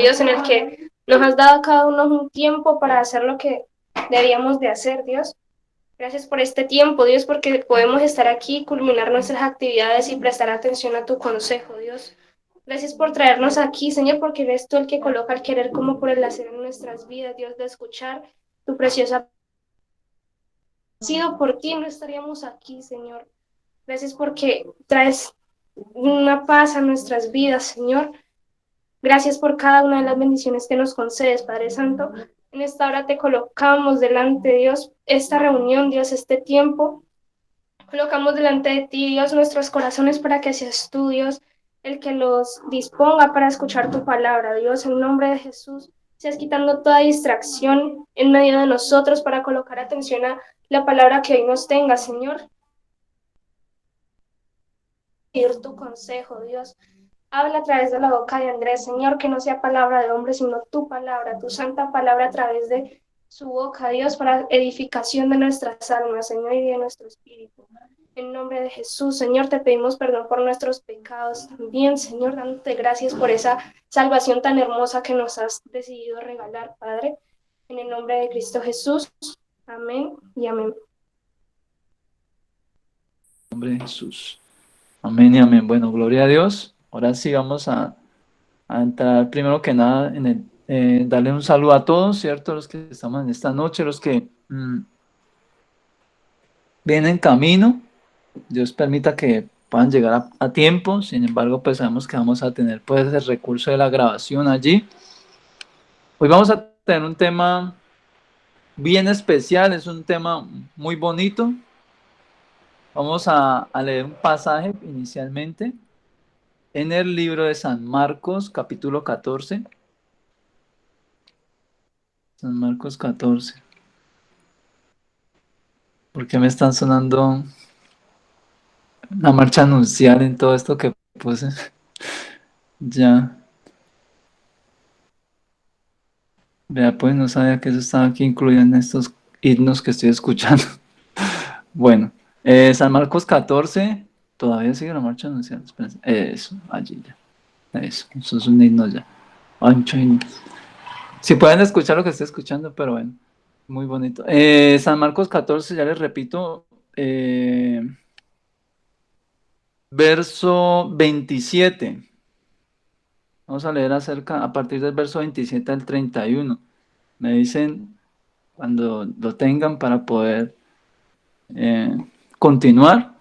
Dios, en el que nos has dado a cada uno un tiempo para hacer lo que debíamos de hacer, Dios. Gracias por este tiempo, Dios, porque podemos estar aquí, culminar nuestras actividades y prestar atención a tu consejo, Dios. Gracias por traernos aquí, Señor, porque eres tú el que coloca el querer como por el hacer en nuestras vidas, Dios, de escuchar tu preciosa. Sido por ti, no estaríamos aquí, Señor. Gracias porque traes una paz a nuestras vidas, Señor. Gracias por cada una de las bendiciones que nos concedes, Padre Santo. En esta hora te colocamos delante de Dios esta reunión, Dios, este tiempo. Colocamos delante de ti, Dios, nuestros corazones para que seas tú, Dios, el que los disponga para escuchar tu palabra, Dios, en nombre de Jesús. Seas quitando toda distracción en medio de nosotros para colocar atención a la palabra que hoy nos tenga, Señor. Pedir tu consejo, Dios. Habla a través de la boca de Andrés, Señor, que no sea palabra de hombre, sino tu palabra, tu santa palabra a través de su boca, Dios, para edificación de nuestras almas, Señor, y de nuestro espíritu. En nombre de Jesús, Señor, te pedimos perdón por nuestros pecados también, Señor, dándote gracias por esa salvación tan hermosa que nos has decidido regalar, Padre. En el nombre de Cristo Jesús. Amén y amén. En nombre de Jesús. Amén y amén. Bueno, gloria a Dios. Ahora sí vamos a entrar primero que nada en darle un saludo a todos, ¿cierto? Los que estamos en esta noche, los que vienen en camino. Dios permita que puedan llegar a tiempo. Sin embargo, pues sabemos que vamos a tener pues el recurso de la grabación allí. Hoy vamos a tener un tema bien especial, es un tema muy bonito. Vamos a leer un pasaje inicialmente en el libro de San Marcos, capítulo 14. San Marcos 14. ¿Por qué me están sonando la marcha anuncial en todo esto que puse? Ya, vea, pues no sabía que eso estaba aquí incluido en estos himnos que estoy escuchando. Bueno, San Marcos 14, todavía sigue la marcha anuncial. Espérense. Eso, allí ya. Eso es un himno ya. Ancho himno. Si pueden escuchar lo que estoy escuchando, pero bueno, muy bonito. San Marcos 14, ya les repito, verso 27. Vamos a leer a partir del verso 27 al 31. Me dicen cuando lo tengan para poder eh, continuar.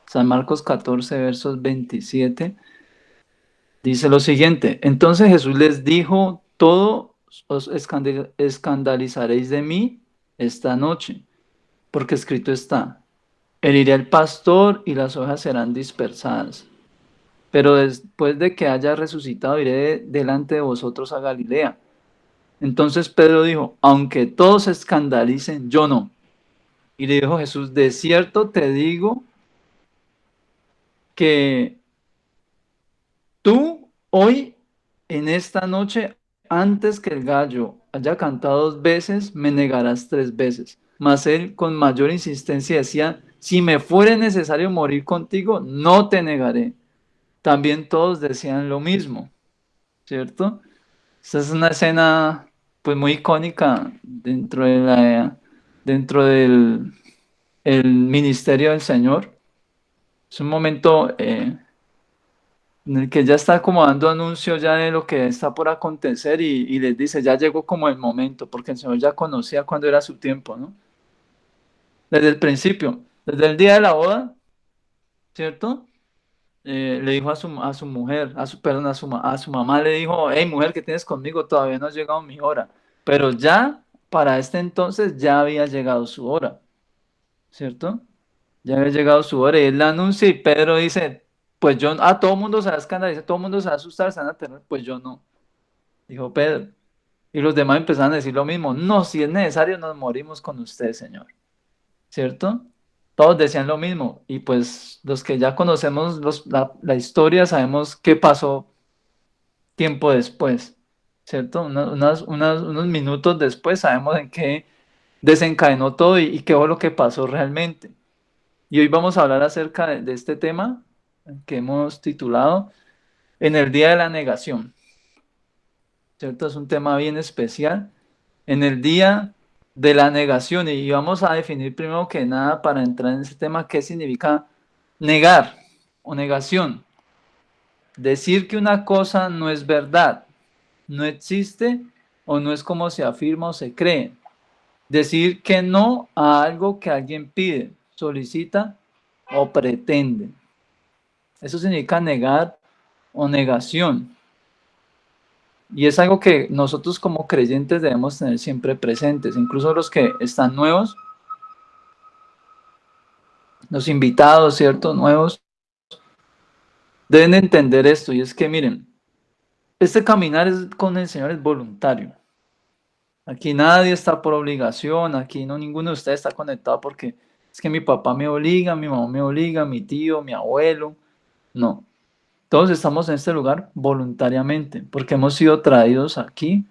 San Marcos 14, versos 27. Dice lo siguiente: Entonces Jesús les dijo, todos os escandalizaréis de mí esta noche, porque escrito está, heriré al pastor y las ovejas serán dispersadas. Pero después de que haya resucitado, iré delante de vosotros a Galilea. Entonces Pedro dijo, aunque todos se escandalicen, yo no. Y le dijo Jesús, de cierto te digo que tú hoy, en esta noche, antes que el gallo haya cantado 2 veces, me negarás 3 veces. Mas él con mayor insistencia decía, si me fuere necesario morir contigo, no te negaré. También todos decían lo mismo, ¿cierto? Esta es una escena pues muy icónica dentro del el ministerio del Señor. Es un momento en el que ya está como dando anuncio ya de lo que está por acontecer y les dice, ya llegó como el momento, porque el Señor ya conocía cuándo era su tiempo, ¿no? Desde el principio, desde el día de la boda, ¿cierto? Le dijo a su mujer, perdón, a su mamá le dijo, hey mujer, ¿qué tienes conmigo? Todavía no ha llegado mi hora. Pero ya, para este entonces, ya había llegado su hora, ¿cierto? Ya había llegado su hora y él la anuncia y Pedro dice, pues yo, todo el mundo se va a escandalizar, todo el mundo se va a asustar, se van a tener, pues yo no, dijo Pedro. Y los demás empezaron a decir lo mismo, no, si es necesario nos morimos con usted, Señor, ¿cierto? Todos decían lo mismo y pues los que ya conocemos la historia sabemos qué pasó tiempo después, ¿cierto? Unos minutos después sabemos en qué desencadenó todo y qué fue lo que pasó realmente. Y hoy vamos a hablar acerca de este tema que hemos titulado En el día de la negación, ¿cierto? Es un tema bien especial. En el día de la negación, y vamos a definir primero que nada para entrar en ese tema, qué significa negar o negación. Decir que una cosa no es verdad, no existe o no es como se afirma o se cree. Decir que no a algo que alguien pide, solicita o pretende. Eso significa negar o negación. Y es algo que nosotros como creyentes debemos tener siempre presentes, incluso los que están nuevos, los invitados, ¿cierto? Nuevos, deben entender esto. Y es que, miren, este caminar con el Señor es voluntario. Aquí nadie está por obligación, aquí no ninguno de ustedes está conectado porque es que mi papá me obliga, mi mamá me obliga, mi tío, mi abuelo. No, todos estamos en este lugar voluntariamente, porque hemos sido traídos aquí,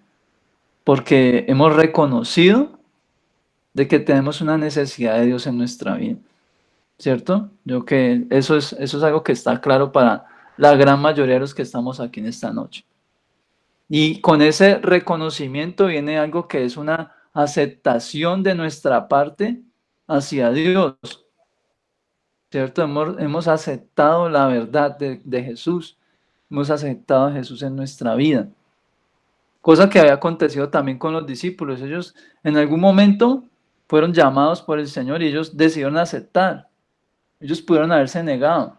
porque hemos reconocido de que tenemos una necesidad de Dios en nuestra vida, ¿cierto? Yo que eso es algo que está claro para la gran mayoría de los que estamos aquí en esta noche. Y con ese reconocimiento viene algo que es una aceptación de nuestra parte hacia Dios, ¿cierto? Hemos aceptado la verdad de Jesús, hemos aceptado a Jesús en nuestra vida, cosa que había acontecido también con los discípulos. Ellos en algún momento fueron llamados por el Señor y ellos decidieron aceptar. Ellos pudieron haberse negado,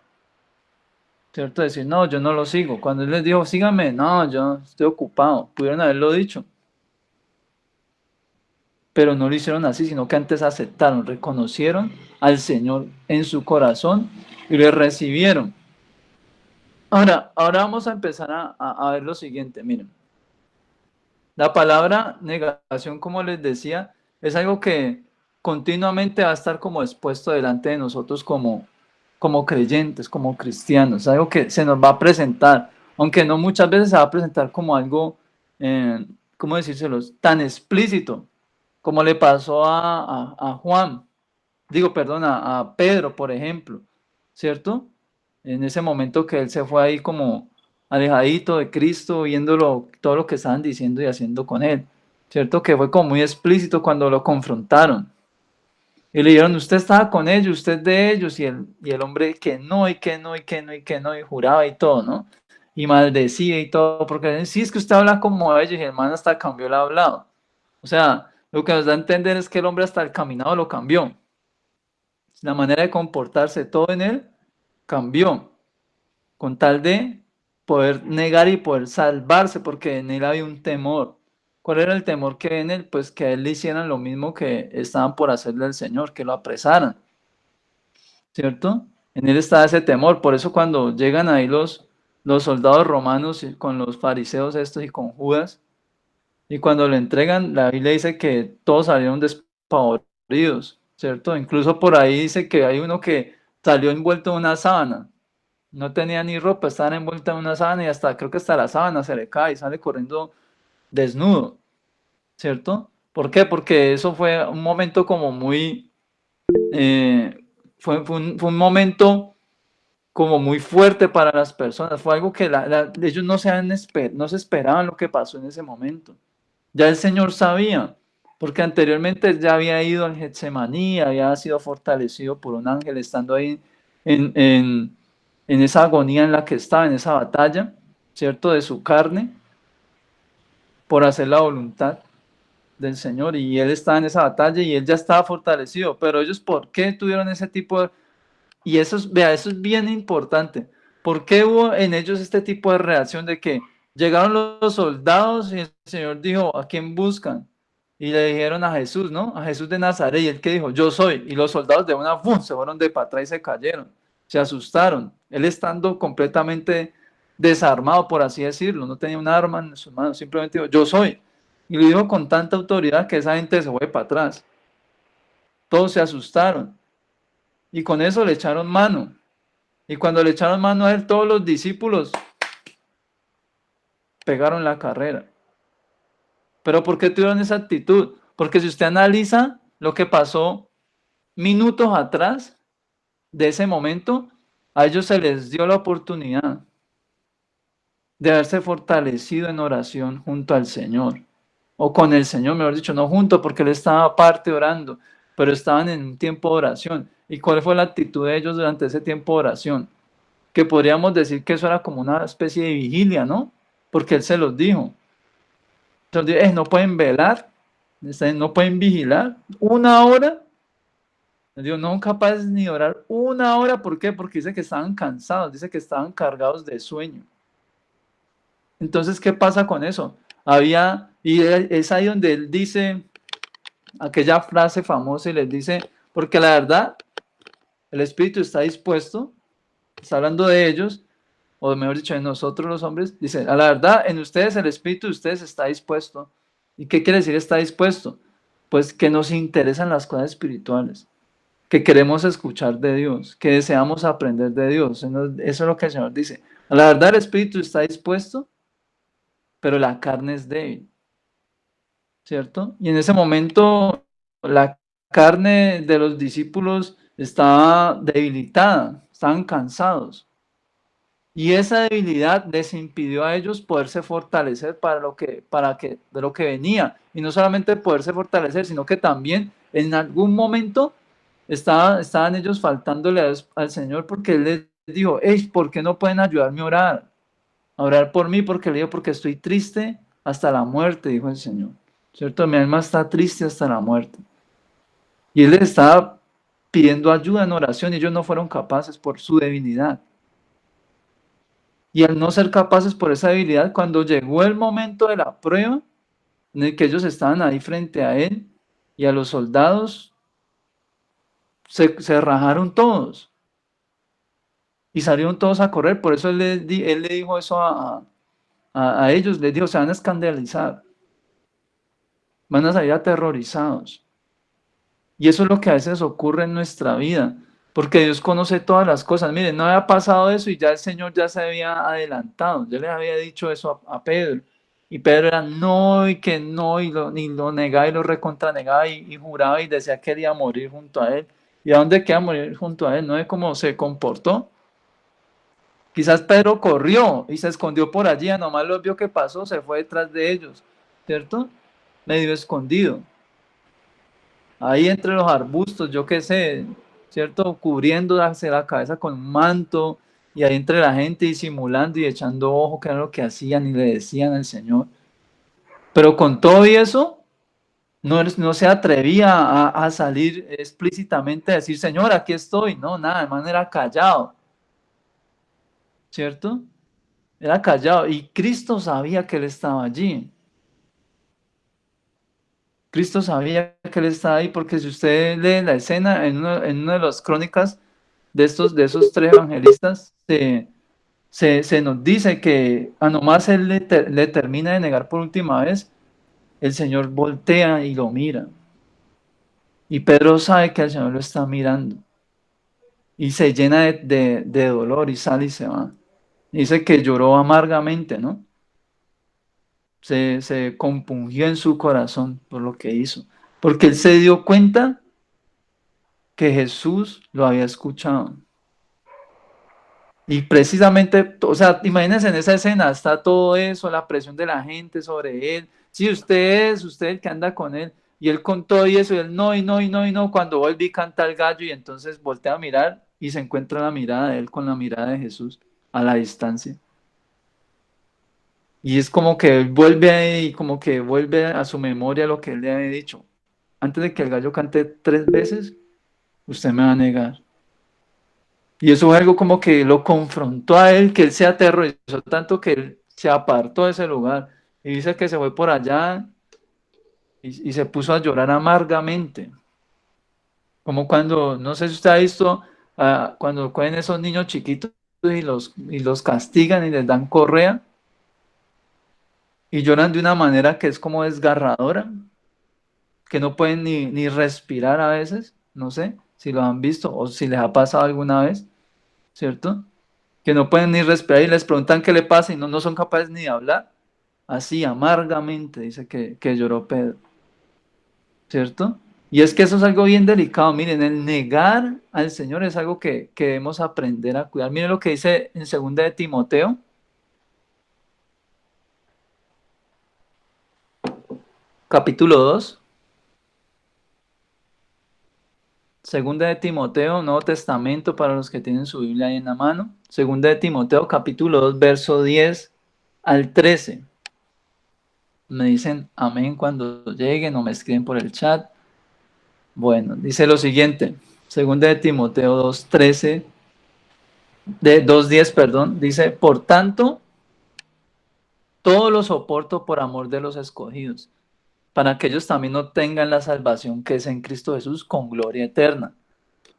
¿cierto? Decir, no, yo no lo sigo. Cuando Él les dijo, síganme, no, yo estoy ocupado. Pudieron haberlo dicho, pero no lo hicieron así, sino que antes aceptaron, reconocieron al Señor en su corazón y le recibieron. Ahora vamos a empezar a ver lo siguiente, miren. La palabra negación, como les decía, es algo que continuamente va a estar como expuesto delante de nosotros como creyentes, como cristianos, es algo que se nos va a presentar, aunque no muchas veces se va a presentar como algo, ¿cómo decírselo?, tan explícito, como le pasó a Juan, digo, perdón, a Pedro, por ejemplo, ¿cierto? En ese momento que él se fue ahí como alejadito de Cristo, viéndolo, todo lo que estaban diciendo y haciendo con él, ¿cierto? Que fue como muy explícito cuando lo confrontaron. Y le dijeron, usted estaba con ellos, usted de ellos, y el hombre que no, y que no, y que no, y que no, y juraba y todo, ¿no? Y maldecía y todo, porque sí, es que usted habla como ellos, y el hermano hasta cambió el hablado. O sea, lo que nos da a entender es que el hombre hasta el caminado lo cambió. La manera de comportarse, todo en él cambió, con tal de poder negar y poder salvarse, porque en él había un temor. ¿Cuál era el temor que en él? Pues que a él le hicieran lo mismo que estaban por hacerle al Señor, que lo apresaran, ¿cierto? En él estaba ese temor, por eso cuando llegan ahí los soldados romanos con los fariseos estos y con Judas, y cuando le entregan, la Biblia dice que todos salieron despavoridos, ¿cierto? Incluso por ahí dice que hay uno que salió envuelto en una sábana, no tenía ni ropa, estaba envuelta en una sábana y hasta creo que hasta la sábana se le cae y sale corriendo desnudo, ¿cierto? ¿Por qué? Porque eso fue un momento como muy, fue un momento como muy fuerte para las personas, fue algo que ellos no se esperaban lo que pasó en ese momento. Ya el Señor sabía, porque anteriormente él ya había ido al Getsemaní, había sido fortalecido por un ángel estando ahí en, en, en esa agonía en la que estaba, en esa batalla, ¿cierto? De su carne, por hacer la voluntad del Señor. Y él estaba en esa batalla y él ya estaba fortalecido. Pero ellos, ¿por qué tuvieron ese tipo de... Y eso es, vea, eso es bien importante. ¿Por qué hubo en ellos este tipo de reacción de que llegaron los soldados y el Señor dijo, ¿a quién buscan? Y le dijeron a Jesús, ¿no? A Jesús de Nazaret. Y él que dijo, yo soy. Y los soldados de una ¡fum! Se fueron de para atrás y se cayeron. Se asustaron. Él estando completamente desarmado, por así decirlo. No tenía un arma en sus manos. Simplemente dijo, yo soy. Y lo dijo con tanta autoridad que esa gente se fue para atrás. Todos se asustaron. Y con eso le echaron mano. Y cuando le echaron mano a él, todos los discípulos pegaron la carrera. ¿Pero por qué tuvieron esa actitud? Porque si usted analiza lo que pasó minutos atrás de ese momento, a ellos se les dio la oportunidad de haberse fortalecido en oración junto al Señor, o con el Señor, mejor dicho, no junto, porque él estaba aparte orando, pero estaban en un tiempo de oración. ¿Y cuál fue la actitud de ellos durante ese tiempo de oración? Que podríamos decir que eso era como una especie de vigilia, ¿no? Porque él se los dijo. Entonces, no pueden velar, no pueden vigilar una hora. Dios, no son capaces ni de orar una hora. ¿Por qué? Porque dice que estaban cansados, dice que estaban cargados de sueño. Entonces, ¿qué pasa con eso? Y es ahí donde él dice aquella frase famosa y les dice, porque la verdad, el espíritu está dispuesto, está hablando de ellos, o mejor dicho, de nosotros los hombres, dice, a la verdad, en ustedes el espíritu de ustedes está dispuesto. ¿Y qué quiere decir está dispuesto? Pues que nos interesan las cosas espirituales, que queremos escuchar de Dios, que deseamos aprender de Dios. Eso es lo que el Señor dice. A la verdad, el espíritu está dispuesto, pero la carne es débil, ¿cierto? Y en ese momento la carne de los discípulos estaba debilitada, estaban cansados. Y esa debilidad les impidió a ellos poderse fortalecer de lo que venía. Y no solamente poderse fortalecer, sino que también en algún momento estaban ellos faltándole al Señor, porque Él les dijo, hey, ¿por qué no pueden ayudarme a orar? A orar por mí, porque le digo, porque estoy triste hasta la muerte, dijo el Señor. ¿Cierto? Mi alma está triste hasta la muerte. Y Él les estaba pidiendo ayuda en oración y ellos no fueron capaces por su debilidad. Y al no ser capaces por esa debilidad, cuando llegó el momento de la prueba, en el que ellos estaban ahí frente a él y a los soldados, se rajaron todos y salieron todos a correr. Por eso él le dijo eso a ellos, les dijo, se van a escandalizar, van a salir aterrorizados. Y eso es lo que a veces ocurre en nuestra vida, porque Dios conoce todas las cosas. Miren, no había pasado eso y ya el Señor ya se había adelantado. Yo les había dicho eso a Pedro. Y Pedro era no y que no, y lo negaba y lo recontranegaba y juraba y decía que quería morir junto a él. ¿Y a dónde queda morir junto a él? ¿No es cómo se comportó? Quizás Pedro corrió y se escondió por allí, nomás lo vio que pasó, se fue detrás de ellos, ¿cierto? Medio escondido. Ahí entre los arbustos, yo qué sé, ¿cierto? Cubriéndose la cabeza con un manto y ahí entre la gente disimulando y echando ojo que era lo que hacían y le decían al Señor. Pero con todo y eso, no se atrevía a salir explícitamente a decir, Señor, aquí estoy. No, nada, de manera callado, ¿cierto? Era callado y Cristo sabía que él estaba allí. Cristo sabía que él estaba ahí porque si usted lee la escena en una de las crónicas de esos tres evangelistas, se nos dice que a nomás él le termina de negar por última vez, el Señor voltea y lo mira. Y Pedro sabe que el Señor lo está mirando. Y se llena de dolor y sale y se va. Dice que lloró amargamente, ¿no? Se compungió en su corazón por lo que hizo. Porque él se dio cuenta que Jesús lo había escuchado. Y precisamente, o sea, imagínense en esa escena, está todo eso, la presión de la gente sobre él. Sí, usted el que anda con él. Y él con todo y eso, y él no, y no, y no, y no. Cuando vuelve y canta el gallo, y entonces voltea a mirar y se encuentra la mirada de él con la mirada de Jesús a la distancia. Y es como que él vuelve ahí, como que vuelve a su memoria lo que él le había dicho. Antes de que el gallo cante 3 veces, usted me va a negar. Y eso es algo como que lo confrontó a él, que él se aterrorizó tanto que él se apartó de ese lugar. Y dice que se fue por allá y se puso a llorar amargamente. Como cuando, no sé si usted ha visto, cuando cogen esos niños chiquitos y los castigan y les dan correa y lloran de una manera que es como desgarradora, que no pueden ni respirar a veces. No sé si lo han visto o si les ha pasado alguna vez, ¿cierto? Que no pueden ni respirar y les preguntan qué le pasa y no son capaces ni de hablar. Así, amargamente, dice que lloró Pedro, ¿cierto? Y es que eso es algo bien delicado. Miren, el negar al Señor es algo que debemos aprender a cuidar. Miren lo que dice en segunda de Timoteo, capítulo 2. Segunda de Timoteo, Nuevo Testamento para los que tienen su Biblia ahí en la mano. Segunda de Timoteo, capítulo 2, verso 10 al 13. Me dicen amén cuando lleguen o me escriben por el chat. Bueno, dice lo siguiente. Segunda de Timoteo 2, 13, de 2, 10, perdón. Dice, por tanto, todo lo soporto por amor de los escogidos, para que ellos también obtengan la salvación que es en Cristo Jesús con gloria eterna.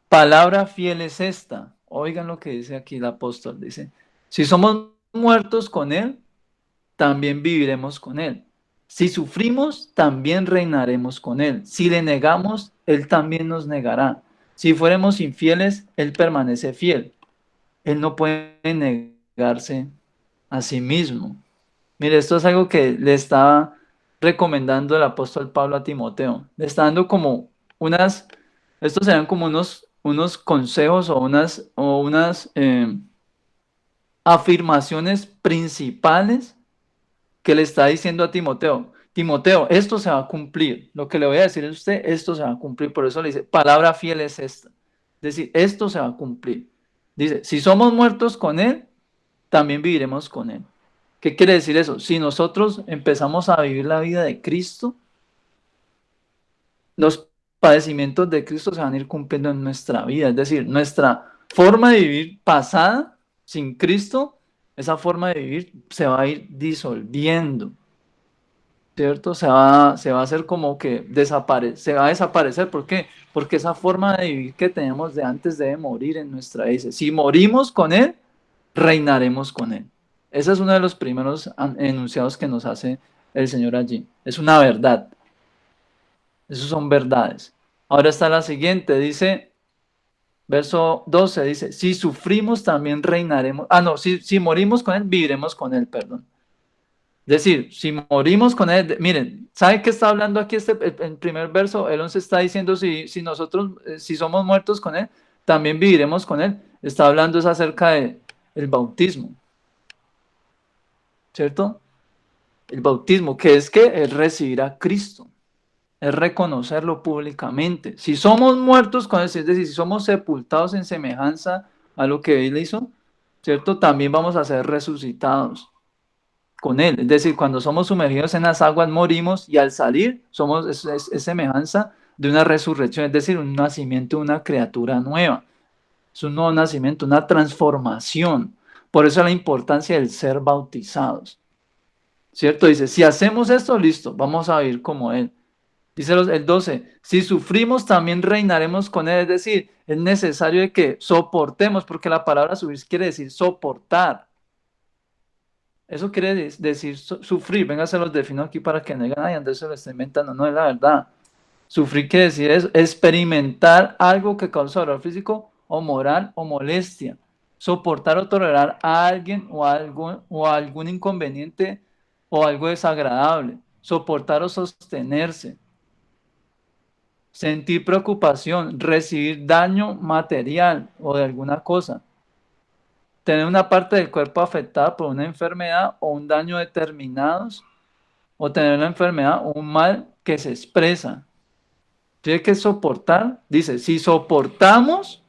Palabra fiel es esta. Oigan lo que dice aquí el apóstol. Dice, si somos muertos con Él, también viviremos con Él. Si sufrimos, también reinaremos con Él. Si le negamos, Él también nos negará. Si fuéramos infieles, Él permanece fiel. Él no puede negarse a sí mismo. Mire, esto es algo que le está recomendando el apóstol Pablo a Timoteo. Le está dando como estos serían como unos consejos o unas afirmaciones principales que le está diciendo a Timoteo. Timoteo, esto se va a cumplir. Lo que le voy a decir a usted, esto se va a cumplir. Por eso le dice, palabra fiel es esta. Es decir, esto se va a cumplir. Dice, si somos muertos con Él, también viviremos con Él. ¿Qué quiere decir eso? Si nosotros empezamos a vivir la vida de Cristo, los padecimientos de Cristo se van a ir cumpliendo en nuestra vida. Es decir, nuestra forma de vivir pasada, sin Cristo, esa forma de vivir se va a ir disolviendo, ¿cierto? Se va a hacer como que se va a desaparecer. ¿Por qué? Porque esa forma de vivir que tenemos de antes debe morir en nuestra vida. Si morimos con Él, reinaremos con Él. Ese es uno de los primeros enunciados que nos hace el Señor allí. Es una verdad. Esas son verdades. Ahora está la siguiente, dice, verso 12, dice, si sufrimos también reinaremos. No, si morimos con Él, viviremos con Él, perdón. Es decir, si morimos con Él, miren, ¿saben qué está hablando aquí el primer verso? El 11 está diciendo, si nosotros, si somos muertos con Él, también viviremos con Él. Está hablando es acerca del bautismo, ¿cierto? El bautismo, que es que es recibir a Cristo, es reconocerlo públicamente. Si somos muertos con Él, es decir, si somos sepultados en semejanza a lo que Él hizo, ¿cierto? También vamos a ser resucitados con Él. Es decir, cuando somos sumergidos en las aguas morimos y al salir es semejanza de una resurrección, es decir, un nacimiento de una criatura nueva. Es un nuevo nacimiento, una transformación. Por eso la importancia del ser bautizados. ¿Cierto? Dice, si hacemos esto, listo, vamos a vivir como Él. Dice el 12, si sufrimos también reinaremos con Él. Es decir, es necesario de que soportemos, porque la palabra subir quiere decir soportar. Eso quiere decir sufrir. Venga, se los defino aquí para que no digan, ay, Andrés se lo está inventando. No es la verdad. Sufrir quiere decir eso, experimentar algo que causa dolor físico o moral o molestia. Soportar o tolerar a alguien o algún inconveniente o algo desagradable. Soportar o sostenerse. Sentir preocupación, recibir daño material o de alguna cosa. Tener una parte del cuerpo afectada por una enfermedad o un daño determinados, o tener una enfermedad o un mal que se expresa. Tiene que soportar, dice, si soportamos,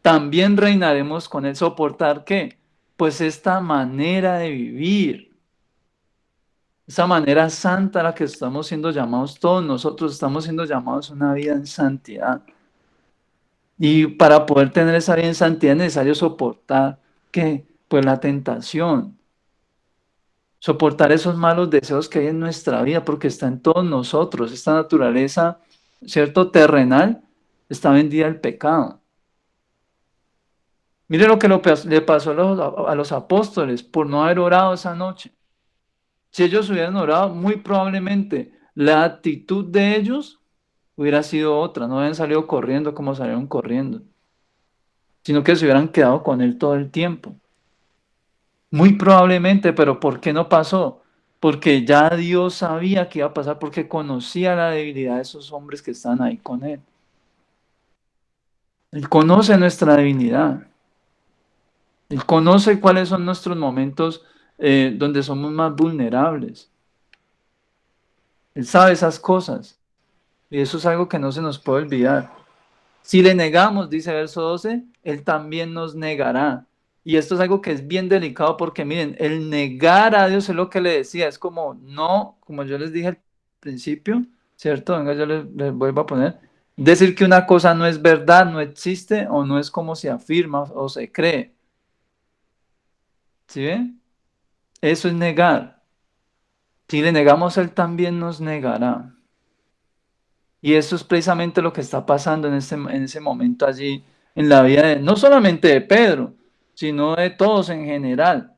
también reinaremos con Él. ¿Soportar qué? Pues esta manera de vivir, esa manera santa a la que estamos siendo llamados todos nosotros, estamos siendo llamados a una vida en santidad. Y para poder tener esa vida en santidad es necesario soportar, ¿qué? Pues la tentación, soportar esos malos deseos que hay en nuestra vida, porque está en todos nosotros, esta naturaleza, ¿cierto? Terrenal, está vendida al pecado. Mire lo que le pasó a los apóstoles por no haber orado esa noche. Si ellos hubieran orado, muy probablemente la actitud de ellos hubiera sido otra, no hubieran salido corriendo como salieron corriendo, sino que se hubieran quedado con Él todo el tiempo. Muy probablemente, pero ¿por qué no pasó? Porque ya Dios sabía que iba a pasar, porque conocía la debilidad de esos hombres que están ahí con Él. Él conoce nuestra debilidad. Él conoce cuáles son nuestros momentos donde somos más vulnerables. Él sabe esas cosas. Y eso es algo que no se nos puede olvidar. Si le negamos, dice verso 12, Él también nos negará. Y esto es algo que es bien delicado porque miren, el negar a Dios es lo que le decía, es como no, como yo les dije al principio, ¿cierto? Venga, yo les vuelvo a poner. Decir que una cosa no es verdad, no existe o no es como se afirma o se cree. ¿Sí ven? Eso es negar. Si le negamos, Él también nos negará. Y eso es precisamente lo que está pasando en ese momento allí en la vida de, no solamente de Pedro, sino de todos en general.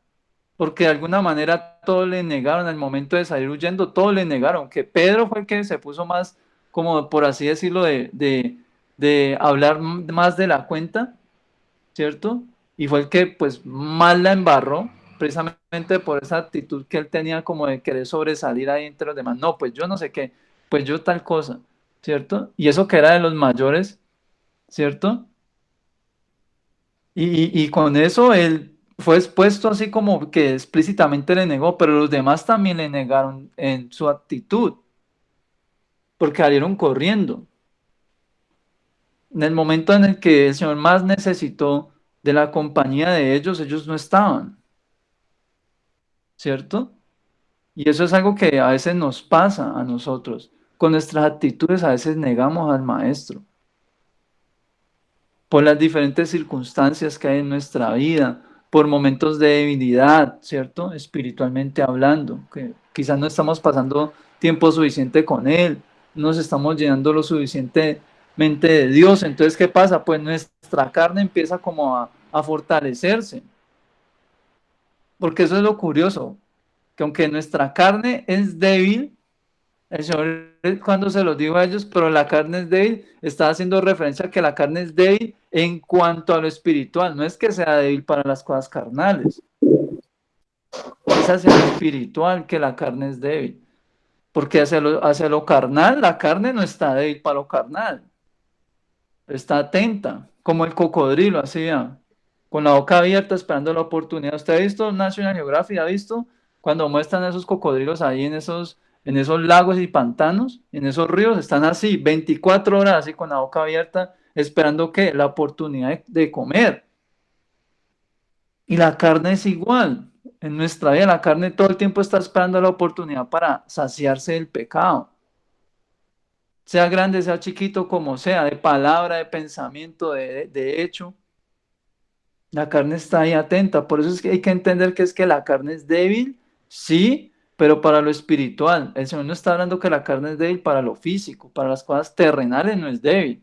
Porque de alguna manera todos le negaron al momento de salir huyendo, todos le negaron. Que Pedro fue el que se puso más, como por así decirlo, de hablar más de la cuenta, ¿cierto? Y fue el que pues más la embarró, precisamente por esa actitud que él tenía como de querer sobresalir ahí entre los demás. No, pues yo no sé qué, pues yo tal cosa, ¿cierto? Y eso que era de los mayores, ¿cierto? Y con eso él fue expuesto así como que explícitamente le negó, pero los demás también le negaron en su actitud, porque salieron corriendo. En el momento en el que el Señor más necesitó de la compañía de ellos, ellos no estaban, ¿cierto? Y eso es algo que a veces nos pasa a nosotros. Con nuestras actitudes a veces negamos al Maestro por las diferentes circunstancias que hay en nuestra vida, por momentos de debilidad, ¿cierto? Espiritualmente hablando, que quizás no estamos pasando tiempo suficiente con Él, no nos estamos llenando lo suficientemente de Dios. Entonces, ¿qué pasa? Pues nuestra carne empieza como a fortalecerse, porque eso es lo curioso, que aunque nuestra carne es débil, el Señor cuando se los dijo a ellos, pero la carne es débil, está haciendo referencia a que la carne es débil en cuanto a lo espiritual, no es que sea débil para las cosas carnales, es hacia lo espiritual que la carne es débil, porque hacia lo carnal, la carne no está débil para lo carnal, está atenta, como el cocodrilo, así, con la boca abierta esperando la oportunidad. ¿Usted ha visto National Geographic? ¿Ha visto cuando muestran a esos cocodrilos ahí en esos lagos y pantanos, en esos ríos? Están así, 24 horas así con la boca abierta, esperando que la oportunidad de comer. Y la carne es igual. En nuestra vida, la carne todo el tiempo está esperando la oportunidad para saciarse del pecado. Sea grande, sea chiquito, como sea, de palabra, de pensamiento, de hecho. La carne está ahí atenta, por eso es que hay que entender que es que la carne es débil, sí, pero para lo espiritual. El Señor no está hablando que la carne es débil para lo físico, para las cosas terrenales no es débil.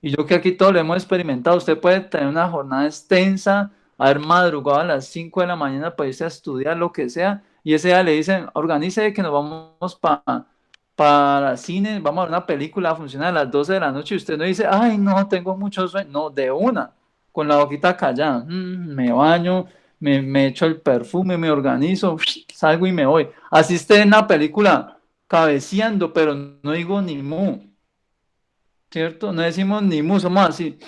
Y yo que aquí todo lo hemos experimentado, usted puede tener una jornada extensa, haber madrugado a las 5 de la mañana para irse a estudiar lo que sea, y ese día le dicen, organice que nos vamos para cine, vamos a ver una película, funciona a las 12 de la noche, y usted no dice, ay, no, tengo mucho sueño, no, de una, con la boquita callada, me baño, me echo el perfume, me organizo, salgo y me voy. Así esté en la película cabeceando, pero no digo ni mu. ¿Cierto? No decimos ni mu, somos así.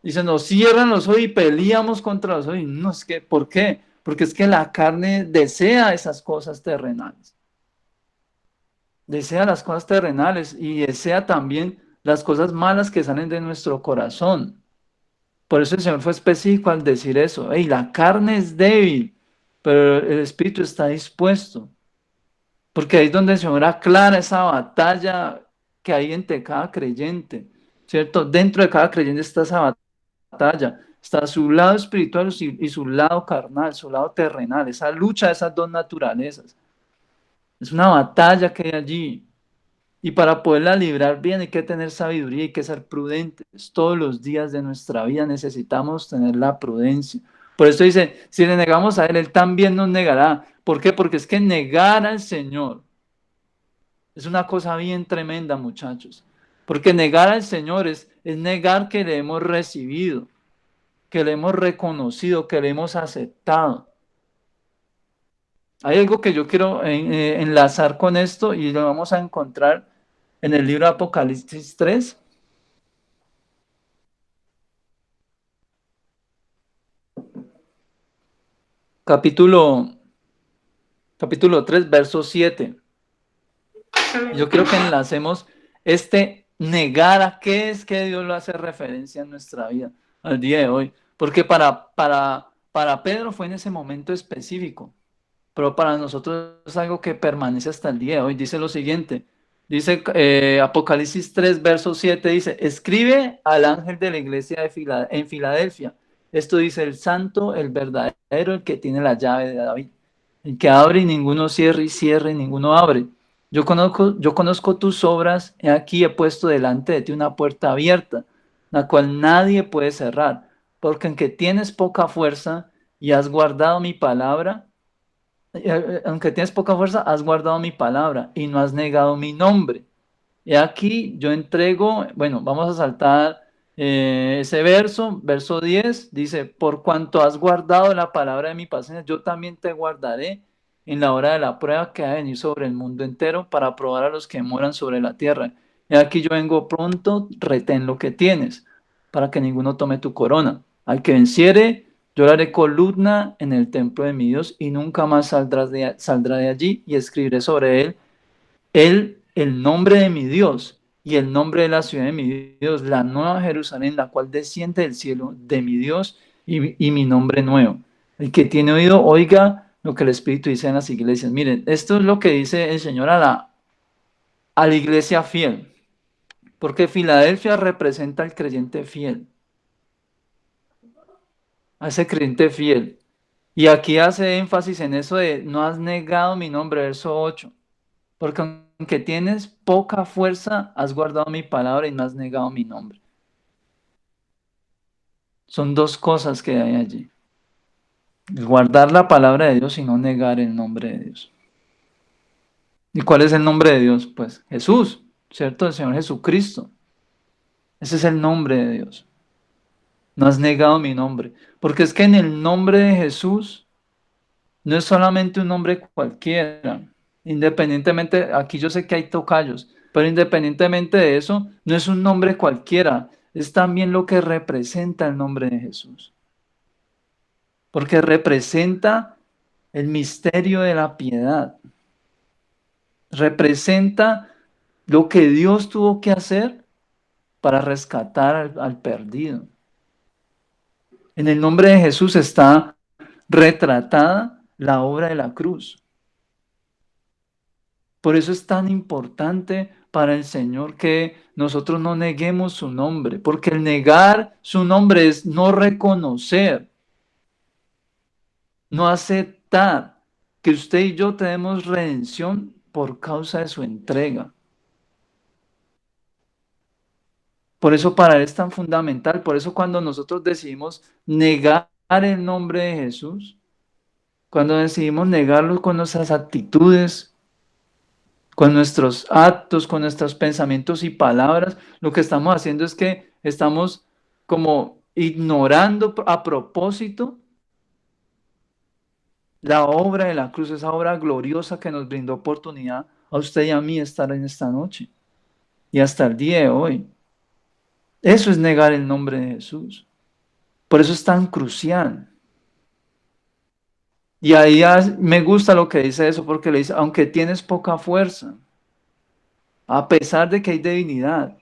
Y se nos cierran los ojos y peleamos contra los ojos. No, es que, ¿por qué? Porque es que la carne desea esas cosas terrenales. Desea las cosas terrenales y desea también las cosas malas que salen de nuestro corazón. Por eso el Señor fue específico al decir eso. Hey, la carne es débil, pero el espíritu está dispuesto. Porque ahí es donde el Señor aclara esa batalla que hay entre cada creyente, ¿cierto? Dentro de cada creyente está esa batalla, está su lado espiritual y su lado carnal, su lado terrenal, esa lucha de esas dos naturalezas. Es una batalla que hay allí. Y para poderla librar bien hay que tener sabiduría, hay que ser prudentes. Todos los días de nuestra vida necesitamos tener la prudencia. Por eso dice, si le negamos a Él, Él también nos negará. ¿Por qué? Porque es que negar al Señor es una cosa bien tremenda, muchachos. Porque negar al Señor es negar que le hemos recibido, que le hemos reconocido, que le hemos aceptado. Hay algo que yo quiero enlazar con esto y lo vamos a encontrar en el libro de Apocalipsis 3, capítulo 3, verso 7. Amén. Yo creo que enlacemos este negar a qué es que Dios lo hace referencia en nuestra vida al día de hoy. Porque para Pedro fue en ese momento específico, pero para nosotros es algo que permanece hasta el día de hoy. Dice lo siguiente, dice Apocalipsis 3, verso 7, dice, escribe al ángel de la iglesia en Filadelfia. Esto dice el santo, el verdadero, el que tiene la llave de David. El que abre y ninguno cierra y cierra y ninguno abre. Yo conozco tus obras, he aquí he puesto delante de ti una puerta abierta, la cual nadie puede cerrar, porque aunque tienes poca fuerza y has guardado mi palabra, aunque tienes poca fuerza, has guardado mi palabra y no has negado mi nombre. Y aquí yo entrego, bueno, vamos a saltar ese verso 10 dice, por cuanto has guardado la palabra de mi paciencia, yo también te guardaré en la hora de la prueba que ha de venir sobre el mundo entero para probar a los que moran sobre la tierra. Y aquí yo vengo pronto, retén lo que tienes, para que ninguno tome tu corona. Al que venciere, yo le haré columna en el templo de mi Dios y nunca más saldrá de allí y escribiré sobre él el nombre de mi Dios y el nombre de la ciudad de mi Dios, la nueva Jerusalén, la cual desciende del cielo de mi Dios y mi nombre nuevo. El que tiene oído, oiga lo que el Espíritu dice en las iglesias. Miren, esto es lo que dice el Señor a la iglesia fiel, porque Filadelfia representa al creyente fiel, a ese creyente fiel. Y aquí hace énfasis en eso de no has negado mi nombre, verso 8. Porque aunque tienes poca fuerza, has guardado mi palabra y no has negado mi nombre. Son dos cosas que hay allí. Guardar la palabra de Dios y no negar el nombre de Dios. ¿Y cuál es el nombre de Dios? Pues Jesús, ¿cierto? El Señor Jesucristo. Ese es el nombre de Dios. No has negado mi nombre. Porque es que en el nombre de Jesús no es solamente un nombre cualquiera. Independientemente, aquí yo sé que hay tocayos, pero independientemente de eso, no es un nombre cualquiera, es también lo que representa el nombre de Jesús. Porque representa el misterio de la piedad. Representa lo que Dios tuvo que hacer para rescatar al perdido. En el nombre de Jesús está retratada la obra de la cruz. Por eso es tan importante para el Señor que nosotros no neguemos su nombre, porque el negar su nombre es no reconocer, no aceptar que usted y yo tenemos redención por causa de su entrega. Por eso para Él es tan fundamental, por eso cuando nosotros decidimos negar el nombre de Jesús, cuando decidimos negarlo con nuestras actitudes, con nuestros actos, con nuestros pensamientos y palabras, lo que estamos haciendo es que estamos como ignorando a propósito la obra de la cruz, esa obra gloriosa que nos brindó oportunidad a usted y a mí estar en esta noche y hasta el día de hoy. Eso es negar el nombre de Jesús. Por eso es tan crucial. Y ahí me gusta lo que dice eso, porque le dice, aunque tienes poca fuerza, a pesar de que hay divinidad,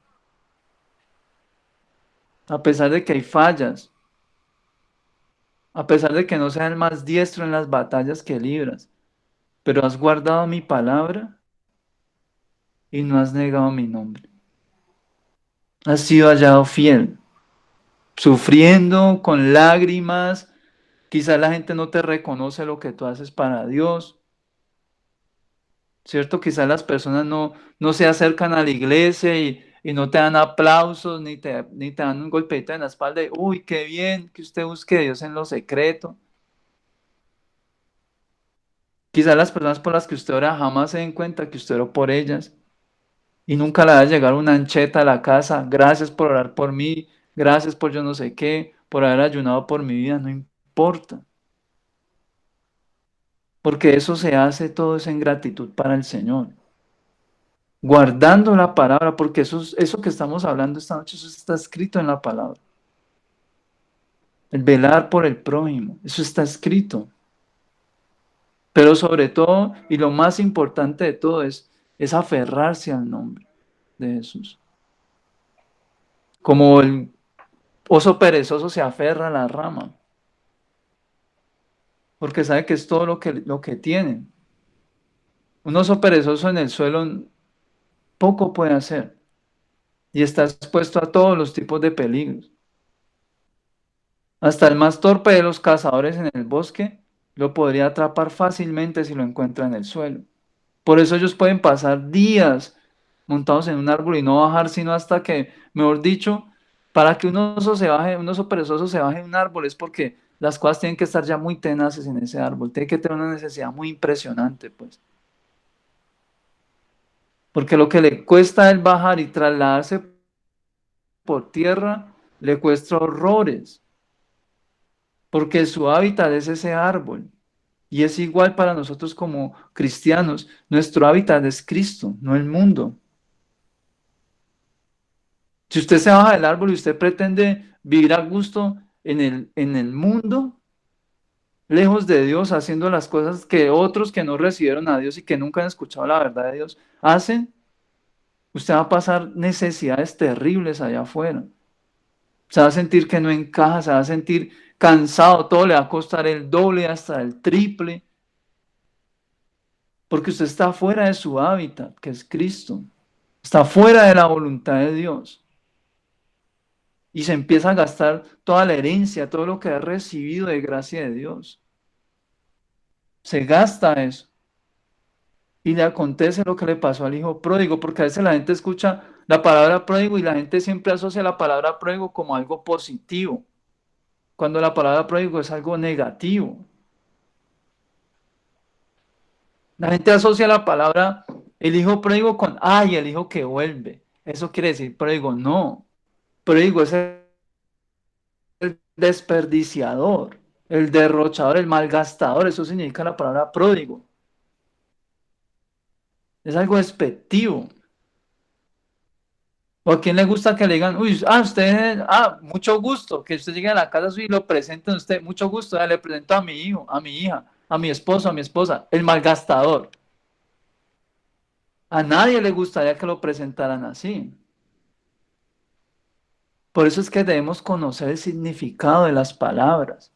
a pesar de que hay fallas, a pesar de que no seas el más diestro en las batallas que libras, pero has guardado mi palabra y no has negado mi nombre. Has sido hallado fiel, sufriendo con lágrimas. Quizás la gente no te reconoce lo que tú haces para Dios, ¿cierto? Quizás las personas no se acercan a la iglesia y no te dan aplausos ni te dan un golpetito en la espalda de, uy, qué bien que usted busque a Dios en lo secreto. Quizás las personas por las que usted ora jamás se den cuenta que usted oró por ellas y nunca le va a llegar una ancheta a la casa. Gracias por orar por mí, gracias por yo no sé qué, por haber ayunado por mi vida, no importa. Porque eso se hace todo es en gratitud para el Señor. Guardando la palabra, porque eso que estamos hablando esta noche, eso está escrito en la palabra. El velar por el prójimo, eso está escrito. Pero sobre todo, y lo más importante de todo es es aferrarse al nombre de Jesús. Como el oso perezoso se aferra a la rama, porque sabe que es todo lo que tiene. Un oso perezoso en el suelo poco puede hacer y está expuesto a todos los tipos de peligros. Hasta el más torpe de los cazadores en el bosque lo podría atrapar fácilmente si lo encuentra en el suelo. Por eso ellos pueden pasar días montados en un árbol y no bajar sino hasta que, mejor dicho, para que un oso perezoso se baje de un árbol es porque las cosas tienen que estar ya muy tenaces en ese árbol, tiene que tener una necesidad muy impresionante, pues. Porque lo que le cuesta a él bajar y trasladarse por tierra, le cuesta horrores, porque su hábitat es ese árbol. Y es igual para nosotros como cristianos. Nuestro hábitat es Cristo, no el mundo. Si usted se baja del árbol y usted pretende vivir a gusto en el mundo, lejos de Dios, haciendo las cosas que otros que no recibieron a Dios y que nunca han escuchado la verdad de Dios hacen, usted va a pasar necesidades terribles allá afuera. Se va a sentir que no encaja, se va a sentir cansado, todo le va a costar el doble hasta el triple, porque usted está fuera de su hábitat, que es Cristo. Está fuera de la voluntad de Dios. Y se empieza a gastar toda la herencia, todo lo que ha recibido de gracia de Dios. Se gasta eso. Y le acontece lo que le pasó al hijo pródigo, porque a veces la gente escucha la palabra pródigo y la gente siempre asocia la palabra pródigo como algo positivo, cuando la palabra pródigo es algo negativo. La gente asocia la palabra el hijo pródigo con, ay, el hijo que vuelve. Eso quiere decir pródigo. No, pródigo es el desperdiciador, el derrochador, el malgastador. Eso significa la palabra pródigo. Es algo despectivo. ¿O a quién le gusta que le digan, uy, usted, mucho gusto, que usted llegue a la casa suya y lo presenten a usted, mucho gusto, ya le presento a mi hijo, a mi hija, a mi esposo, a mi esposa, el malgastador. A nadie le gustaría que lo presentaran así. Por eso es que debemos conocer el significado de las palabras.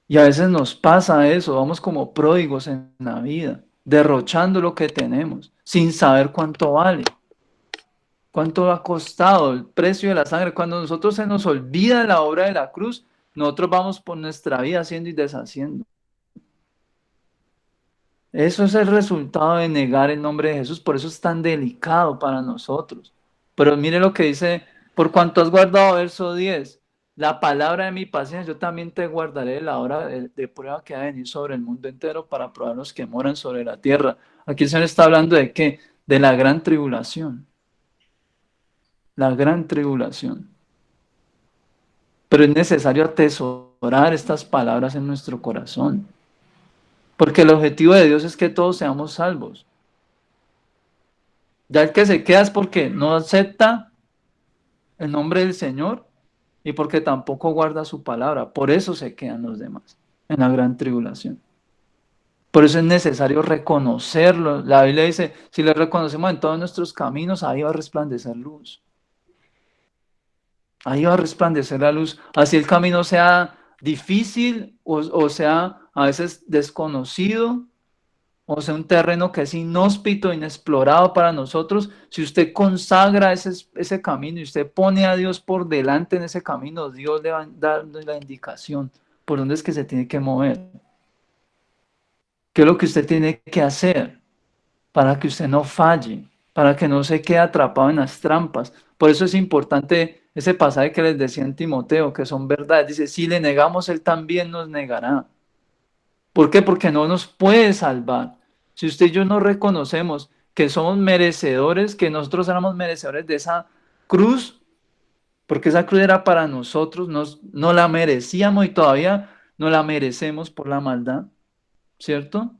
Y a veces nos pasa eso, vamos como pródigos en la vida, derrochando lo que tenemos, sin saber cuánto vale, cuánto ha costado el precio de la sangre. Cuando a nosotros se nos olvida la obra de la cruz, nosotros vamos por nuestra vida haciendo y deshaciendo. Eso es el resultado de negar el nombre de Jesús, por eso es tan delicado para nosotros. Pero mire lo que dice, por cuanto has guardado verso 10, la palabra de mi paciencia, yo también te guardaré de la hora de prueba que ha de venir sobre el mundo entero para probar los que moran sobre la tierra. Aquí el Señor está hablando de qué, de la gran tribulación, la gran tribulación. Pero es necesario atesorar estas palabras en nuestro corazón, porque el objetivo de Dios es que todos seamos salvos. Ya el que se queda es porque no acepta el nombre del Señor y porque tampoco guarda su palabra. Por eso se quedan los demás en la gran tribulación. Por eso es necesario reconocerlo. La Biblia dice, si le reconocemos en todos nuestros caminos, ahí va a resplandecer luz. Ahí va a resplandecer la luz. Así el camino sea difícil o sea a veces desconocido, o sea, un terreno que es inhóspito, inexplorado para nosotros. Si usted consagra ese camino y usted pone a Dios por delante en ese camino, Dios le va a dar la indicación por dónde es que se tiene que mover. ¿Qué es lo que usted tiene que hacer para que usted no falle, para que no se quede atrapado en las trampas? Por eso es importante ese pasaje que les decía en Timoteo, que son verdades. Dice, si le negamos, Él también nos negará. ¿Por qué? Porque no nos puede salvar. Si usted y yo no reconocemos que somos merecedores, que nosotros éramos merecedores de esa cruz, porque esa cruz era para nosotros, no la merecíamos y todavía no la merecemos por la maldad, ¿cierto?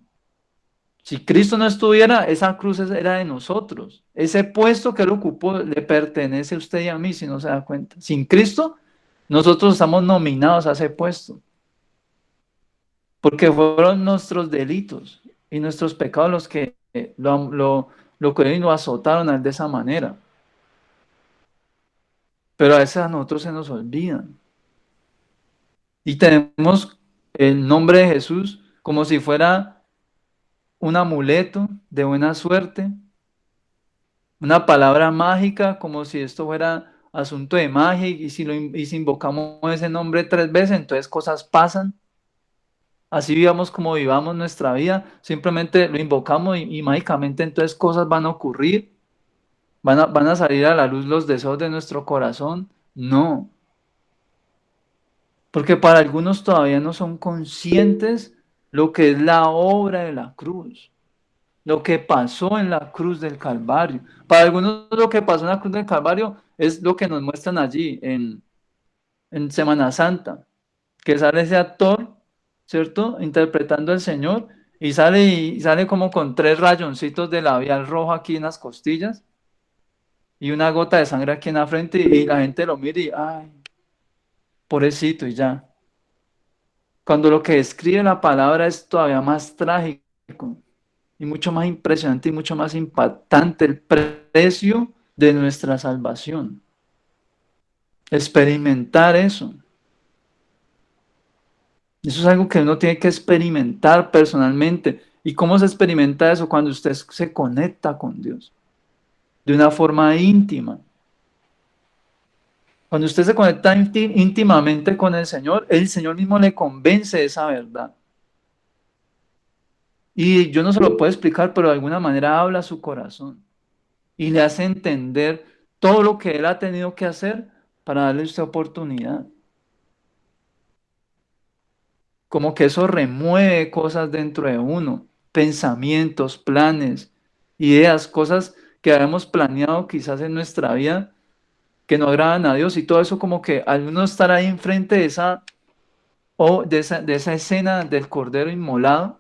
Si Cristo no estuviera, esa cruz era de nosotros. Ese puesto que Él ocupó le pertenece a usted y a mí, si no se da cuenta. Sin Cristo, nosotros estamos nominados a ese puesto, porque fueron nuestros delitos y nuestros pecados los que lo cogieron y lo azotaron a él de esa manera. Pero a veces a nosotros se nos olvidan. Y tenemos el nombre de Jesús como si fuera un amuleto de buena suerte, una palabra mágica, como si esto fuera asunto de magia, y si invocamos ese nombre 3 veces, entonces cosas pasan. Así vivamos como vivamos nuestra vida, simplemente lo invocamos y mágicamente entonces cosas van a ocurrir, van a salir a la luz los deseos de nuestro corazón. No, porque para algunos todavía no son conscientes lo que es la obra de la cruz, lo que pasó en la cruz del Calvario. Para algunos lo que pasó en la cruz del Calvario es lo que nos muestran allí en Semana Santa, que sale ese actor, ¿cierto? Interpretando al Señor y sale como con 3 rayoncitos de labial rojo aquí en las costillas y una gota de sangre aquí en la frente y la gente lo mira y, ay, pobrecito y ya. Cuando lo que describe la palabra es todavía más trágico y mucho más impresionante y mucho más impactante el precio de nuestra salvación. Experimentar eso. Eso es algo que uno tiene que experimentar personalmente. ¿Y cómo se experimenta eso? Cuando usted se conecta con Dios de una forma íntima. Cuando usted se conecta íntimamente con el Señor mismo le convence de esa verdad. Y yo no se lo puedo explicar, pero de alguna manera habla a su corazón y le hace entender todo lo que Él ha tenido que hacer para darle a usted oportunidad. Como que eso remueve cosas dentro de uno, pensamientos, planes, ideas, cosas que habíamos planeado quizás en nuestra vida que no agradan a Dios y todo eso como que al uno estar ahí enfrente de de esa escena del Cordero inmolado,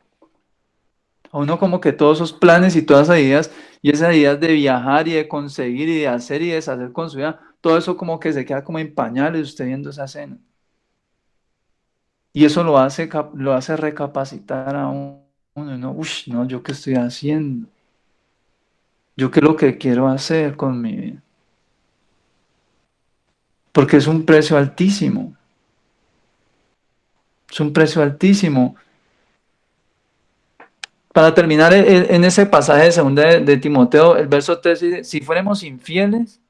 a uno como que todos esos planes y todas esas ideas de viajar y de conseguir y de hacer y deshacer con su vida, todo eso como que se queda como en pañales usted viendo esa escena. Y eso lo hace recapacitar a uno, ¿no? Uy, no, ¿yo qué estoy haciendo? ¿Yo qué es lo que quiero hacer con mi vida? Porque es un precio altísimo. Es un precio altísimo. Para terminar en ese pasaje de segunda de Timoteo, el verso 3 dice, si fuéramos infieles,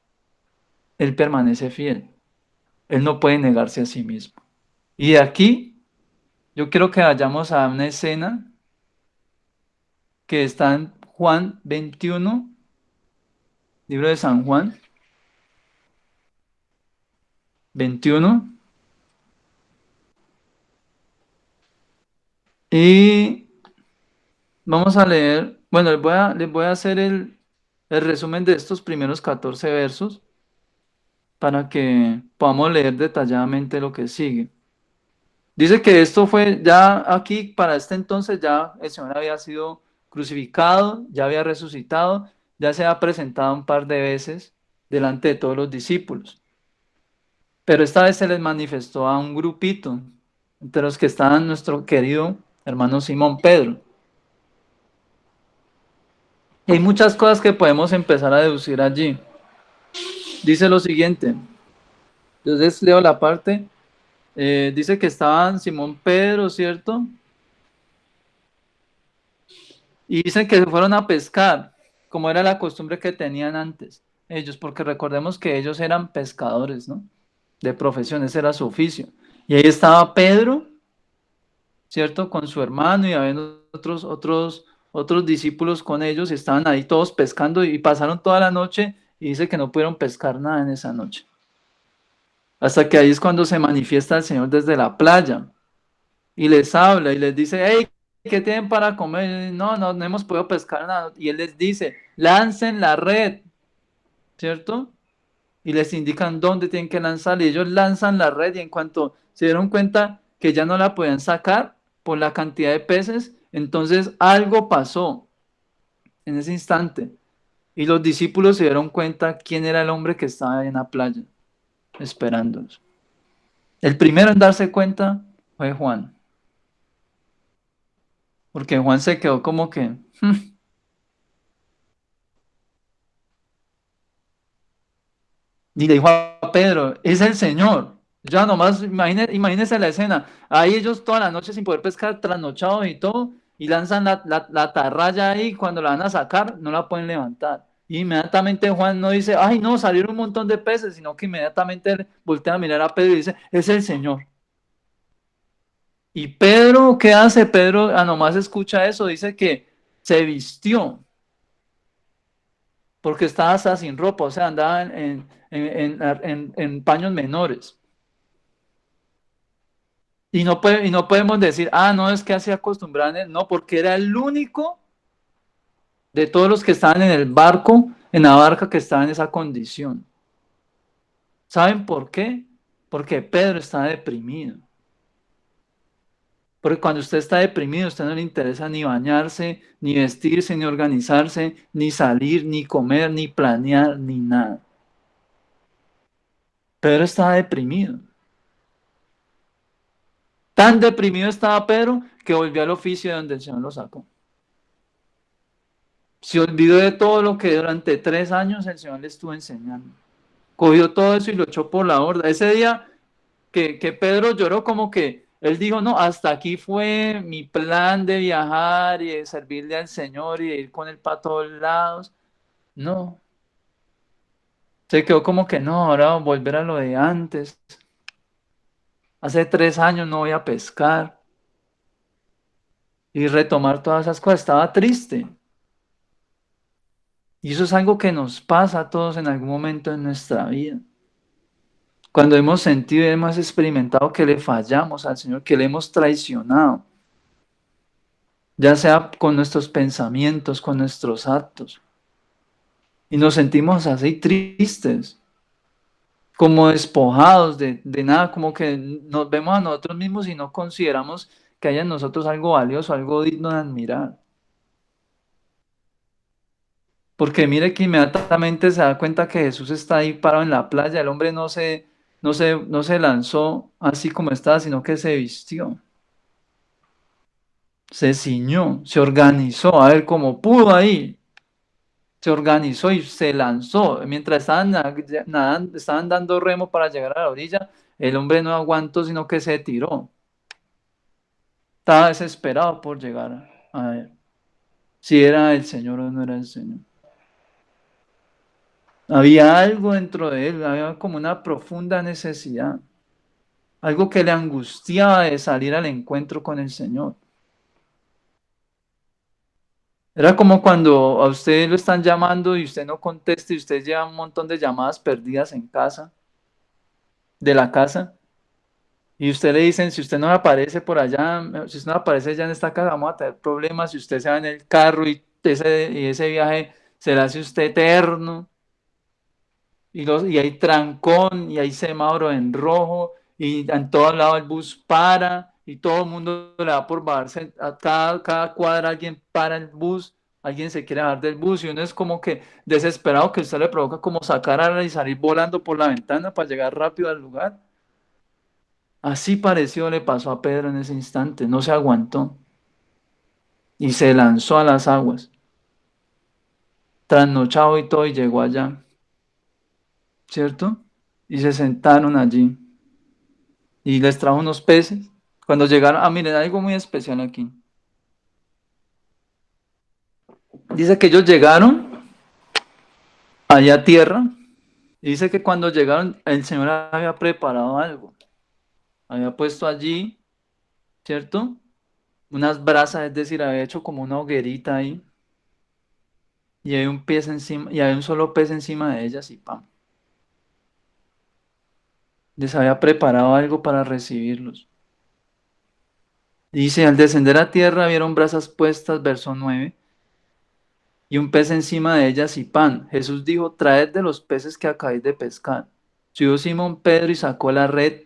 Él permanece fiel. Él no puede negarse a sí mismo. Y de aquí, yo quiero que vayamos a una escena que está en Juan 21, libro de San Juan 21. Y vamos a leer, bueno, les voy a hacer el resumen de estos primeros 14 versos para que podamos leer detalladamente lo que sigue. Dice que esto fue ya aquí, para este entonces ya el Señor había sido crucificado, ya había resucitado, ya se ha presentado un par de veces delante de todos los discípulos. Pero esta vez se les manifestó a un grupito, entre los que estaban nuestro querido hermano Simón Pedro. Y hay muchas cosas que podemos empezar a deducir allí. Dice lo siguiente, entonces leo la parte, dice que estaban Simón Pedro, ¿cierto? Y dicen que se fueron a pescar, como era la costumbre que tenían antes ellos, porque recordemos que ellos eran pescadores, ¿no? De profesión, ese era su oficio. Y ahí estaba Pedro, ¿cierto? Con su hermano y había otros discípulos con ellos y estaban ahí todos pescando y pasaron toda la noche y dice que no pudieron pescar nada en esa noche. Hasta que ahí es cuando se manifiesta el Señor desde la playa y les habla y les dice, hey, ¿qué tienen para comer? No hemos podido pescar nada. Y él les dice, lancen la red, ¿cierto? Y les indican dónde tienen que lanzar y ellos lanzan la red y en cuanto se dieron cuenta que ya no la podían sacar por la cantidad de peces, entonces algo pasó en ese instante y los discípulos se dieron cuenta quién era el hombre que estaba en la playa esperándolos. El primero en darse cuenta fue Juan, porque Juan se quedó como que, Y le dijo a Pedro, es el Señor. Ya nomás, imagínese la escena. Ahí ellos toda la noche sin poder pescar, trasnochados y todo, y lanzan la atarraya ahí, cuando la van a sacar, no la pueden levantar. Y inmediatamente Juan no dice, ay no, salieron un montón de peces, sino que inmediatamente voltea a mirar a Pedro y dice, es el Señor. Y Pedro, ¿qué hace? Pedro, nomás escucha eso, dice que se vistió, porque estaba hasta sin ropa, o sea, andaba en paños menores. Y no podemos decir, no, es que así acostumbraban, no, porque era el único de todos los que estaban en el barco, en la barca, que estaba en esa condición. ¿Saben por qué? Porque Pedro estaba deprimido. Porque cuando usted está deprimido, a usted no le interesa ni bañarse, ni vestirse, ni organizarse, ni salir, ni comer, ni planear, ni nada. Pedro estaba deprimido. Tan deprimido estaba Pedro que volvió al oficio de donde el Señor lo sacó. Se olvidó de todo lo que durante 3 años el Señor le estuvo enseñando. Cogió todo eso y lo echó por la borda. Ese día que Pedro lloró, como que él dijo, no, hasta aquí fue mi plan de viajar y de servirle al Señor y de ir con él para todos lados. No, se quedó como que no, ahora volver a lo de antes. Hace 3 años no voy a pescar y retomar todas esas cosas. Estaba triste. Y eso es algo que nos pasa a todos en algún momento en nuestra vida. Cuando hemos sentido y hemos experimentado que le fallamos al Señor, que le hemos traicionado, ya sea con nuestros pensamientos, con nuestros actos, y nos sentimos así tristes, como despojados de nada, como que nos vemos a nosotros mismos y no consideramos que haya en nosotros algo valioso, algo digno de admirar. Porque mire que inmediatamente se da cuenta que Jesús está ahí parado en la playa, el hombre no se lanzó así como estaba, sino que se vistió. Se ciñó, se organizó, a ver cómo pudo ahí, se organizó y se lanzó. Mientras nadando, estaban dando remo para llegar a la orilla, el hombre no aguantó, sino que se tiró. Estaba desesperado por llegar a ver si era el Señor o no era el Señor. Había algo dentro de él, había como una profunda necesidad, algo que le angustiaba de salir al encuentro con el Señor. Era como cuando a usted lo están llamando y usted no contesta y usted lleva un montón de llamadas perdidas en casa, de la casa, y usted le dicen, si usted no aparece por allá, si usted no aparece ya en esta casa, vamos a tener problemas, si usted se va en el carro y ese viaje se le hace a usted eterno, y hay trancón, y hay semáforo en rojo, y en todo lado el bus para, y todo el mundo le da por bajarse, a cada cuadra alguien para el bus, alguien se quiere bajar del bus, y uno es como que desesperado, que usted le provoca como sacar ala y salir volando por la ventana para llegar rápido al lugar. Así parecido le pasó a Pedro en ese instante, no se aguantó y se lanzó a las aguas, trasnochado y todo, y llegó allá, ¿cierto? Y se sentaron allí. Y les trajo unos peces. Cuando llegaron, miren, algo muy especial aquí. Dice que ellos llegaron allá a tierra y dice que cuando llegaron el Señor había preparado algo. Había puesto allí, ¿cierto? Unas brasas, es decir, había hecho como una hoguerita ahí y había un pez encima, y había un solo pez encima de ellas y ¡pam! Les había preparado algo para recibirlos. Dice, al descender a tierra vieron brasas puestas, verso 9, y un pez encima de ellas y pan. Jesús dijo, traed de los peces que acabáis de pescar. Subió Simón Pedro y sacó la red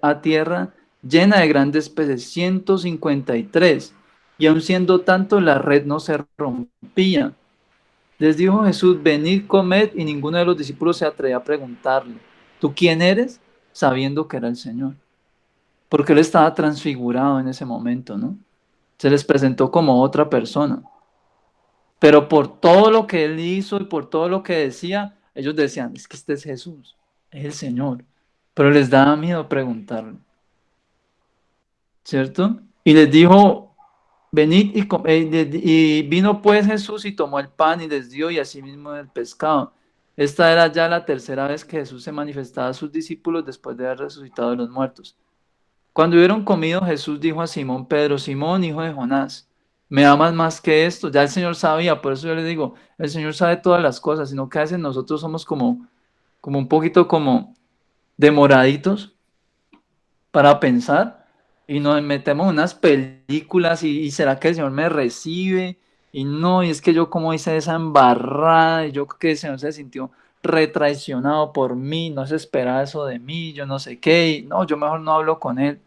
a tierra llena de grandes peces, 153. Y aun siendo tanto, la red no se rompía. Les dijo Jesús, venid, comed, y ninguno de los discípulos se atrevía a preguntarle, ¿tú quién eres? Sabiendo que era el Señor. Porque él estaba transfigurado en ese momento, ¿no? Se les presentó como otra persona. Pero por todo lo que él hizo y por todo lo que decía, ellos decían, es que este es Jesús. Es el Señor. Pero les daba miedo preguntarle, ¿cierto? Y les dijo, venid y vino pues Jesús y tomó el pan y les dio y asimismo el pescado. Esta era ya la tercera vez que Jesús se manifestaba a sus discípulos después de haber resucitado de los muertos. Cuando hubieron comido, Jesús dijo a Simón Pedro, Simón, hijo de Jonás, ¿me amas más que esto? Ya el Señor sabía, por eso yo le digo, el Señor sabe todas las cosas, sino que a veces nosotros somos como un poquito como demoraditos para pensar y nos metemos en unas películas y ¿será que el Señor me recibe? Y no, y es que yo como hice esa embarrada y yo creo que el Señor se sintió retraicionado por mí, no se esperaba eso de mí, yo no sé qué, y no, yo mejor no hablo con él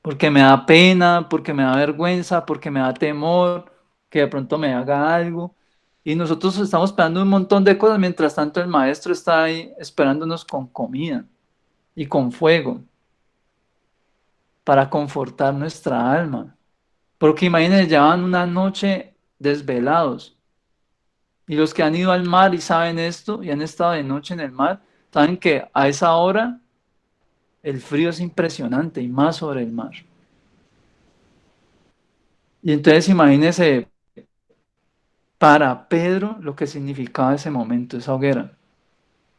porque me da pena, porque me da vergüenza, porque me da temor que de pronto me haga algo. Y nosotros estamos esperando un montón de cosas, mientras tanto el maestro está ahí esperándonos con comida y con fuego para confortar nuestra alma. Porque imagínense, llevan una noche desvelados. Y los que han ido al mar y saben esto y han estado de noche en el mar, saben que a esa hora el frío es impresionante y más sobre el mar. Y entonces imagínense para Pedro lo que significaba ese momento, esa hoguera.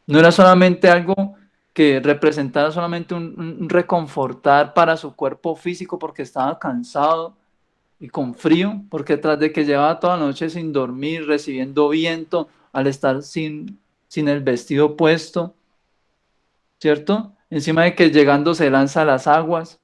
No era solamente algo que representara solamente un reconfortar para su cuerpo físico porque estaba cansado y con frío, porque tras de que llevaba toda la noche sin dormir, recibiendo viento, al estar sin el vestido puesto, ¿cierto? Encima de que llegando se lanza a las aguas.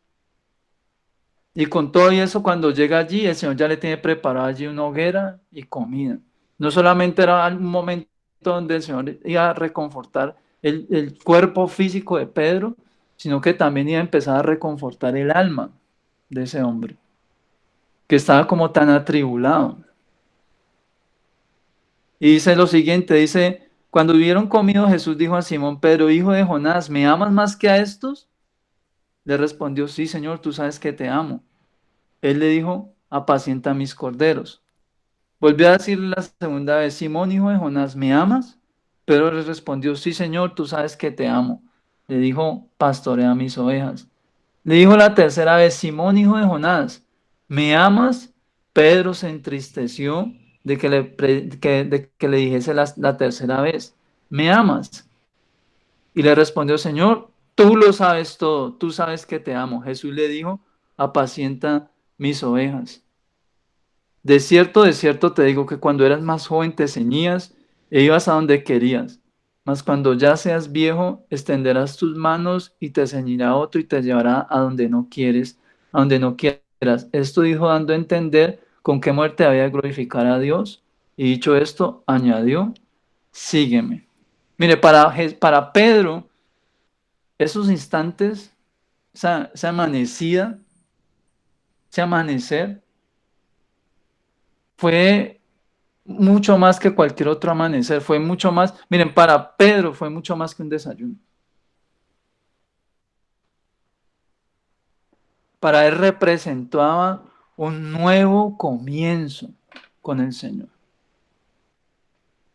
Y con todo y eso, cuando llega allí, el Señor ya le tiene preparado allí una hoguera y comida. No solamente era un momento donde el Señor iba a reconfortar el cuerpo físico de Pedro, sino que también iba a empezar a reconfortar el alma de ese hombre, que estaba como tan atribulado. Y dice lo siguiente, dice, cuando hubieron comido, Jesús dijo a Simón Pedro, hijo de Jonás, ¿me amas más que a estos? Le respondió, sí, Señor, tú sabes que te amo. Él le dijo, apacienta mis corderos. Volvió a decirle la segunda vez, Simón, hijo de Jonás, ¿me amas? Pedro le respondió, sí, Señor, tú sabes que te amo. Le dijo, pastorea mis ovejas. Le dijo la tercera vez, Simón, hijo de Jonás, ¿me amas? Pedro se entristeció de que le dijese la tercera vez, ¿me amas? Y le respondió, Señor, tú lo sabes todo, tú sabes que te amo. Jesús le dijo, apacienta mis ovejas. De cierto te digo que cuando eras más joven te ceñías e ibas a donde querías. Mas cuando ya seas viejo, extenderás tus manos y te ceñirá otro y te llevará a donde no quieres, a donde no quieras. Esto dijo dando a entender con qué muerte había de glorificar a Dios. Y dicho esto, añadió, sígueme. Mire, para Pedro, esos instantes, esa amanecida, ese amanecer, fue mucho más que cualquier otro amanecer, fue mucho más, miren, para Pedro fue mucho más que un desayuno. Para él representaba un nuevo comienzo con el Señor.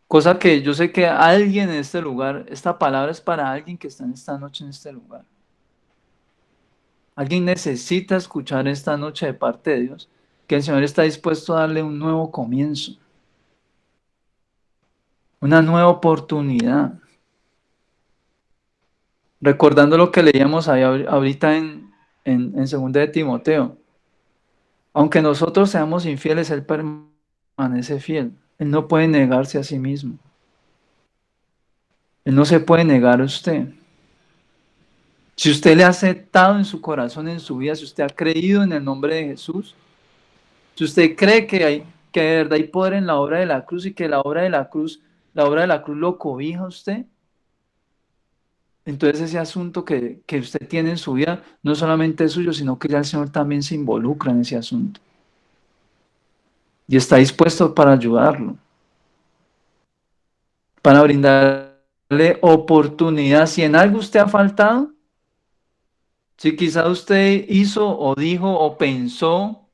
Cosa que yo sé que alguien en este lugar, esta palabra es para alguien que está en esta noche en este lugar. Alguien necesita escuchar esta noche de parte de Dios, que el Señor está dispuesto a darle un nuevo comienzo, una nueva oportunidad. Recordando lo que leíamos ahí ahorita en 2 de Timoteo. Aunque nosotros seamos infieles, Él permanece fiel. Él no puede negarse a sí mismo. Él no se puede negar a usted. Si usted le ha aceptado en su corazón, en su vida, si usted ha creído en el nombre de Jesús, si usted cree que de verdad hay poder en la obra de la cruz y que la obra de la cruz lo cobija a usted, entonces ese asunto que usted tiene en su vida no solamente es suyo, sino que ya el Señor también se involucra en ese asunto y está dispuesto para ayudarlo, para brindarle oportunidad. Si en algo usted ha faltado, si quizá usted hizo o dijo o pensó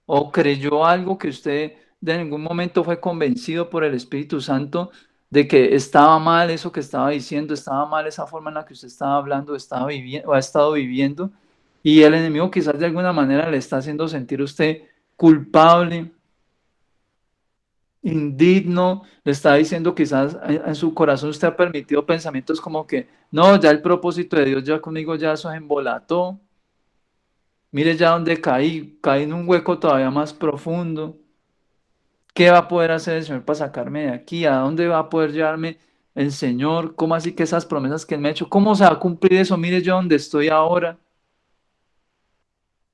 o creyó algo que usted de ningún momento fue convencido por el Espíritu Santo, de que estaba mal eso que estaba diciendo, estaba mal esa forma en la que usted estaba hablando, estaba viviendo o ha estado viviendo, y el enemigo quizás de alguna manera le está haciendo sentir a usted culpable, indigno, le está diciendo quizás en su corazón usted ha permitido pensamientos como que, no, ya el propósito de Dios ya conmigo ya eso se embolató, mire ya dónde caí, caí en un hueco todavía más profundo. ¿Qué va a poder hacer el Señor para sacarme de aquí? ¿A dónde va a poder llevarme el Señor? ¿Cómo así que esas promesas que Él me ha hecho? ¿Cómo se va a cumplir eso? Mire yo dónde estoy ahora.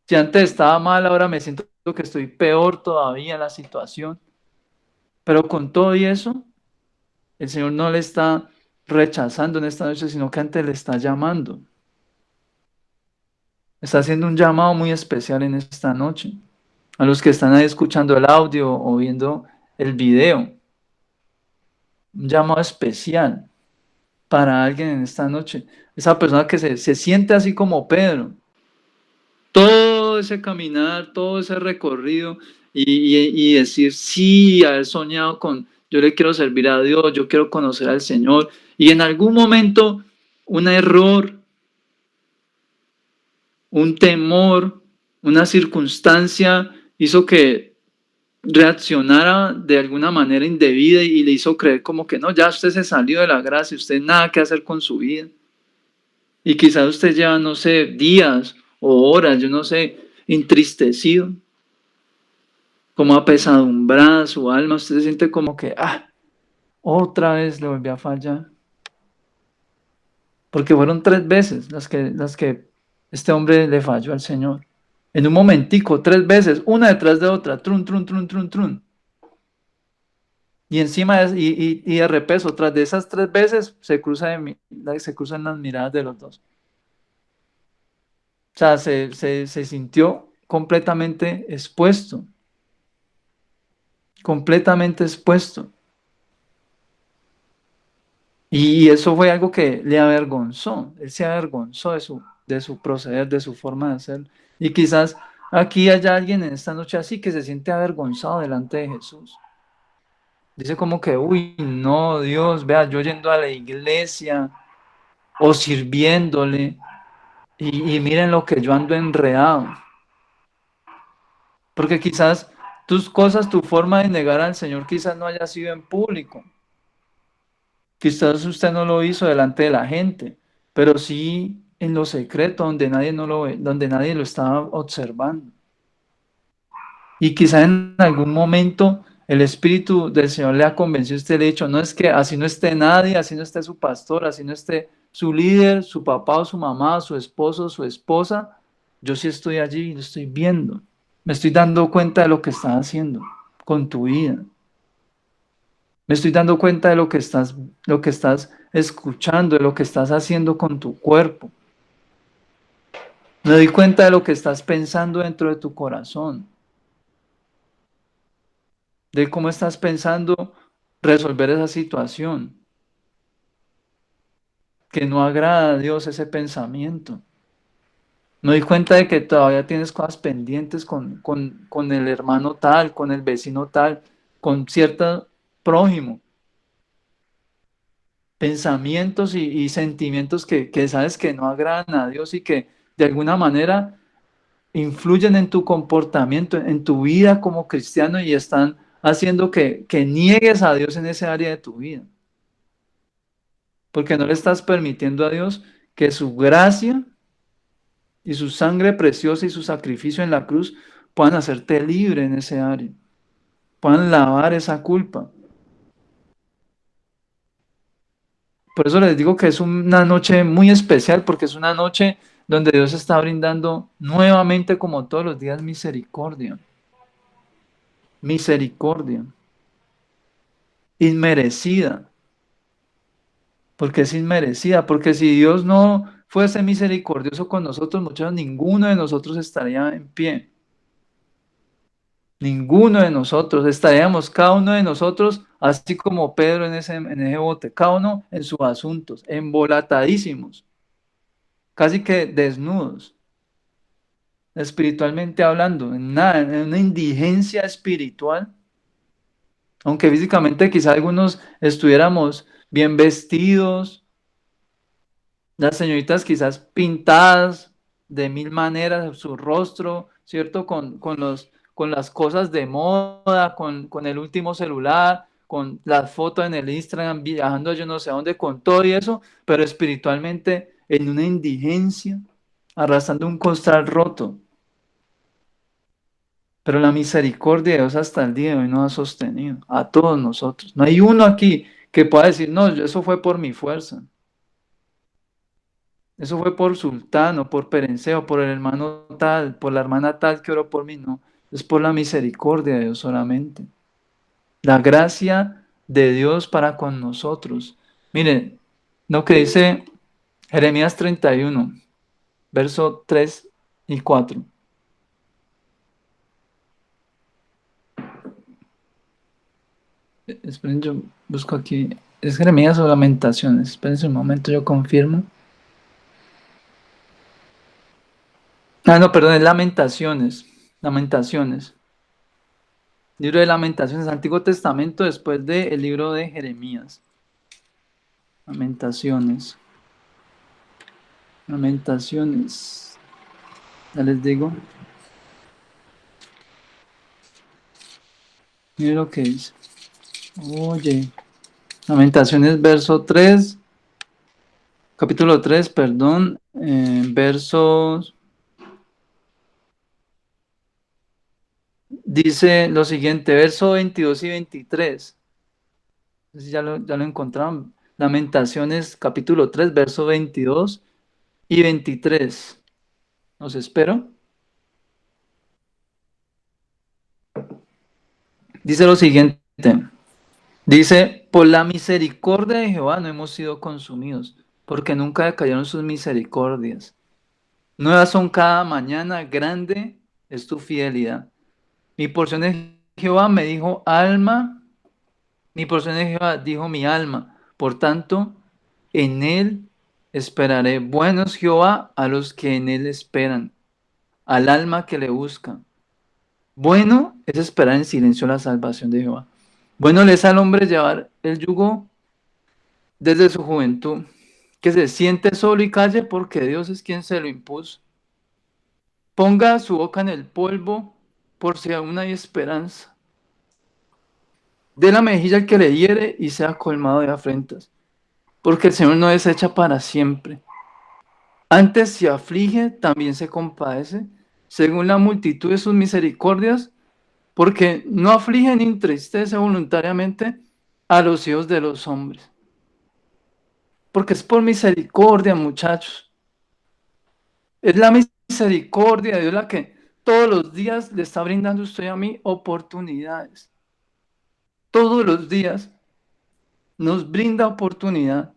Si antes estaba mal, ahora me siento que estoy peor todavía en la situación. Pero con todo y eso, el Señor no le está rechazando en esta noche, sino que antes le está llamando. Está haciendo un llamado muy especial en esta noche. A los que están ahí escuchando el audio o viendo el video. Un llamado especial para alguien en esta noche. Esa persona que se siente así como Pedro. Todo ese caminar, todo ese recorrido y decir sí, haber soñado con, yo le quiero servir a Dios, yo quiero conocer al Señor. Y en algún momento un error, un temor, una circunstancia hizo que reaccionara de alguna manera indebida y le hizo creer como que no, ya usted se salió de la gracia, usted nada que hacer con su vida. Y quizás usted lleva, no sé, días o horas, yo no sé, entristecido, como apesadumbrada su alma, usted se siente como que, otra vez le volví a fallar. Porque fueron 3 veces las que este hombre le falló al Señor. En un momentico, 3 veces, una detrás de otra, trun, trun, trun, trun, trun. Y encima, y de repeso, tras de esas 3 veces, se cruzan las miradas de los dos. O sea, se sintió completamente expuesto, completamente expuesto. Y eso fue algo que le avergonzó. Él se avergonzó de su proceder, de su forma de ser. Y quizás aquí haya alguien en esta noche así que se siente avergonzado delante de Jesús. Dice como que, uy, no, Dios, vea, yo yendo a la iglesia o sirviéndole y miren lo que yo ando enredado. Porque quizás tus cosas, tu forma de negar al Señor quizás no haya sido en público. Quizás usted no lo hizo delante de la gente, pero sí en lo secreto, donde nadie no lo ve, donde nadie lo estaba observando. Y quizás en algún momento el Espíritu del Señor le ha convencido a usted, le ha dicho, no es que así no esté nadie, así no esté su pastor, así no esté su líder, su papá o su mamá, su esposo o su esposa, yo sí estoy allí y lo estoy viendo. Me estoy dando cuenta de lo que estás haciendo con tu vida. Me estoy dando cuenta de lo que estás escuchando, de lo que estás haciendo con tu cuerpo. Me doy cuenta de lo que estás pensando dentro de tu corazón, de cómo estás pensando resolver esa situación, que no agrada a Dios ese pensamiento. Me doy cuenta de que todavía tienes cosas pendientes con el hermano tal, con el vecino tal, con cierto prójimo. Pensamientos y sentimientos que sabes que no agradan a Dios y que de alguna manera influyen en tu comportamiento, en tu vida como cristiano y están haciendo que niegues a Dios en ese área de tu vida. Porque no le estás permitiendo a Dios que su gracia y su sangre preciosa y su sacrificio en la cruz puedan hacerte libre en ese área, puedan lavar esa culpa. Por eso les digo que es una noche muy especial, porque es una noche donde Dios está brindando nuevamente, como todos los días, misericordia. Misericordia. Inmerecida. Porque es inmerecida. Porque si Dios no fuese misericordioso con nosotros, muchachos, ninguno de nosotros estaría en pie. Ninguno de nosotros. Estaríamos cada uno de nosotros, así como Pedro en ese bote, cada uno en sus asuntos, embolatadísimos, casi que desnudos. Espiritualmente hablando, en nada, en una indigencia espiritual Aunque físicamente quizá algunos estuviéramos bien vestidos, las señoritas quizás pintadas de mil maneras, su rostro, ¿cierto? Con las cosas de moda, con el último celular, con las fotos en el Instagram, viajando yo no sé a dónde, con todo y eso, pero espiritualmente en una indigencia, arrastrando un costal roto. Pero la misericordia de Dios hasta el día de hoy nos ha sostenido a todos nosotros. No hay uno aquí que pueda decir, no, eso fue por mi fuerza. Eso fue por Sultano, por Perenceo, por el hermano tal, por la hermana tal que oró por mí. No, es por la misericordia de Dios solamente. La gracia de Dios para con nosotros. Miren lo que dice Jeremías 31, verso 3 y 4. Esperen, yo busco aquí. ¿Es Jeremías o Lamentaciones? Esperen un momento, yo confirmo. Ah, no, perdón, es Lamentaciones. Lamentaciones. Libro de Lamentaciones, Antiguo Testamento, después del libro de Jeremías. Lamentaciones. Lamentaciones. Ya les digo. Mire lo que dice. Oye. Lamentaciones, verso 3. Capítulo 3, perdón. Versos. Dice lo siguiente, verso 22 y 23. No sé si ya lo encontraron. Lamentaciones, capítulo 3, verso 22 y 23. Los espero. Dice lo siguiente. Dice, por la misericordia de Jehová no hemos sido consumidos, porque nunca decayeron sus misericordias. Nuevas son cada mañana, grande es tu fidelidad. Mi porción de Jehová me dijo alma, mi porción de Jehová dijo mi alma. Por tanto, en él esperaré. Bueno es Jehová a los que en él esperan, al alma que le busca. Bueno es esperar en silencio la salvación de Jehová. Bueno le es al hombre llevar el yugo desde su juventud, que se siente solo y calle porque Dios es quien se lo impuso. Ponga su boca en el polvo por si aún hay esperanza. Dé la mejilla al que le hiere y sea colmado de afrentas, porque el Señor no desecha para siempre. Antes se aflige, también se compadece, según la multitud de sus misericordias, porque no aflige ni entristece voluntariamente a los hijos de los hombres. Porque es por misericordia, muchachos. Es la misericordia de Dios la que todos los días le está brindando usted a mí oportunidades. Todos los días nos brinda oportunidad.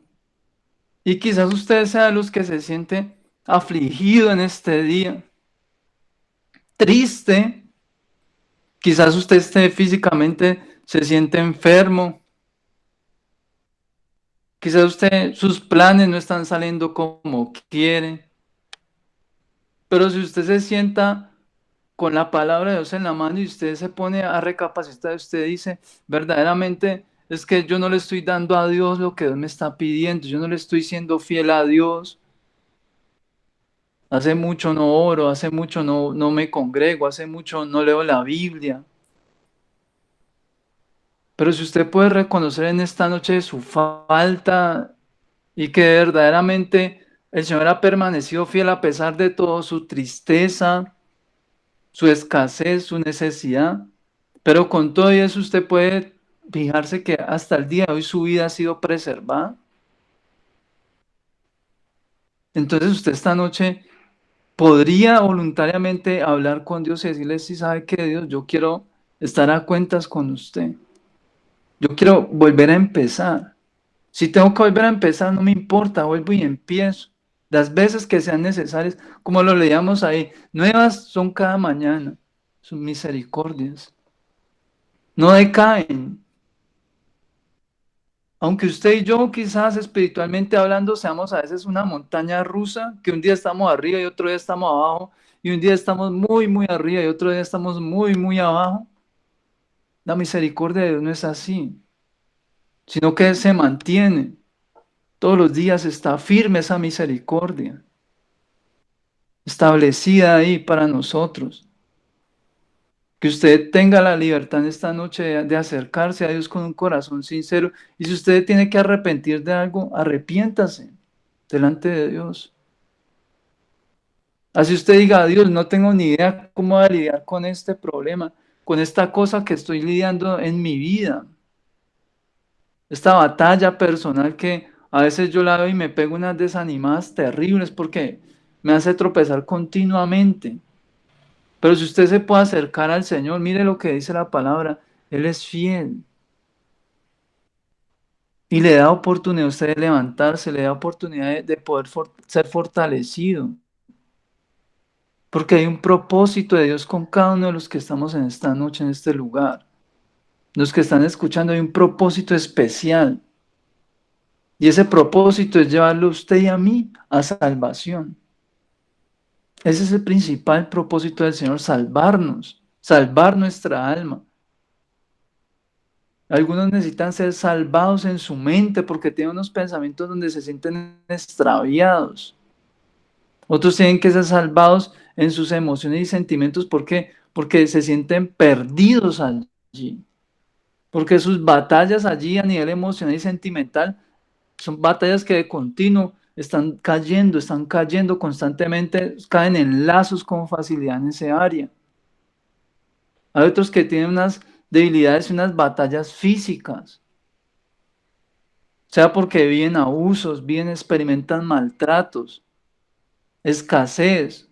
Y quizás usted sea de los que se siente afligido en este día, triste. Quizás usted esté físicamente, se siente enfermo. Quizás usted, sus planes no están saliendo como quiere. Pero si usted se sienta con la palabra de Dios en la mano y usted se pone a recapacitar, usted dice, verdaderamente es que yo no le estoy dando a Dios lo que Dios me está pidiendo, yo no le estoy siendo fiel a Dios. Hace mucho no oro, hace mucho no me congrego, hace mucho no leo la Biblia. Pero si usted puede reconocer en esta noche su falta y que verdaderamente el Señor ha permanecido fiel a pesar de todo, su tristeza, su escasez, su necesidad, pero con todo eso usted puede fijarse que hasta el día de hoy su vida ha sido preservada. Entonces usted esta noche podría voluntariamente hablar con Dios y decirle, si sabe que Dios, yo quiero estar a cuentas con usted. Yo quiero volver a empezar. Si tengo que volver a empezar, no me importa, vuelvo y empiezo. Las veces que sean necesarias, como lo leíamos ahí, nuevas son cada mañana, sus misericordias. No decaen. Aunque usted y yo quizás espiritualmente hablando seamos a veces una montaña rusa, que un día estamos arriba y otro día estamos abajo, y un día estamos muy, muy arriba y otro día estamos muy, muy abajo. La misericordia de Dios no es así, sino que se mantiene. Todos los días está firme esa misericordia, establecida ahí para nosotros. Que usted tenga la libertad en esta noche de acercarse a Dios con un corazón sincero. Y si usted tiene que arrepentir de algo, arrepiéntase delante de Dios. Así usted diga, Dios, no tengo ni idea cómo lidiar con este problema, con esta cosa que estoy lidiando en mi vida. Esta batalla personal que a veces yo la veo y me pego unas desanimadas terribles porque me hace tropezar continuamente. Pero si usted se puede acercar al Señor, mire lo que dice la palabra, Él es fiel y le da oportunidad a usted de levantarse, le da oportunidad de poder ser fortalecido, porque hay un propósito de Dios con cada uno de los que estamos en esta noche, en este lugar. Los que están escuchando, hay un propósito especial. Y ese propósito es llevarlo a usted y a mí a salvación. Ese es el principal propósito del Señor, salvarnos, salvar nuestra alma. Algunos necesitan ser salvados en su mente porque tienen unos pensamientos donde se sienten extraviados. Otros tienen que ser salvados en sus emociones y sentimientos. ¿Por qué? Porque se sienten perdidos allí. Porque sus batallas allí a nivel emocional y sentimental son batallas que de continuo están cayendo constantemente, caen en lazos con facilidad en ese área. Hay otros que tienen unas debilidades y unas batallas físicas, sea porque viven abusos, bien experimentan maltratos, escasez,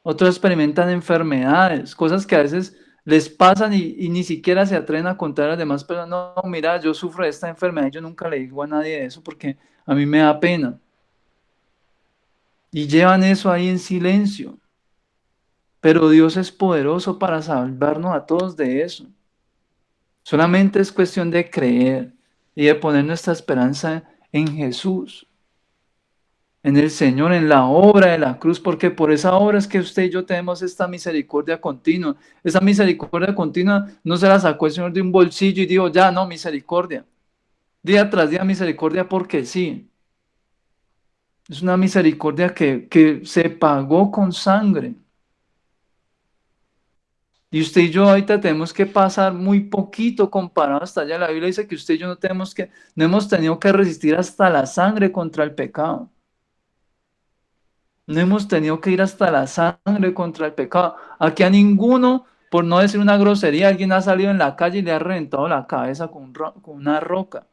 otros experimentan enfermedades, cosas que a veces les pasan y ni siquiera se atreven a contar a las demás personas, no, mira, yo sufro de esta enfermedad y yo nunca le digo a nadie de eso porque a mí me da pena. Y llevan eso ahí en silencio. Pero Dios es poderoso para salvarnos a todos de eso. Solamente es cuestión de creer y de poner nuestra esperanza en Jesús, en el Señor, en la obra de la cruz, porque por esa obra es que usted y yo tenemos esta misericordia continua. Esa misericordia continua no se la sacó el Señor de un bolsillo y dijo, ya, no, misericordia. Día tras día misericordia porque sí. Es una misericordia que se pagó con sangre. Y usted y yo ahorita tenemos que pasar muy poquito comparado hasta allá. La Biblia dice que usted y yo no hemos tenido que resistir hasta la sangre contra el pecado. No hemos tenido que ir hasta la sangre contra el pecado. Aquí a ninguno, por no decir una grosería, alguien ha salido en la calle y le ha reventado la cabeza con una roca.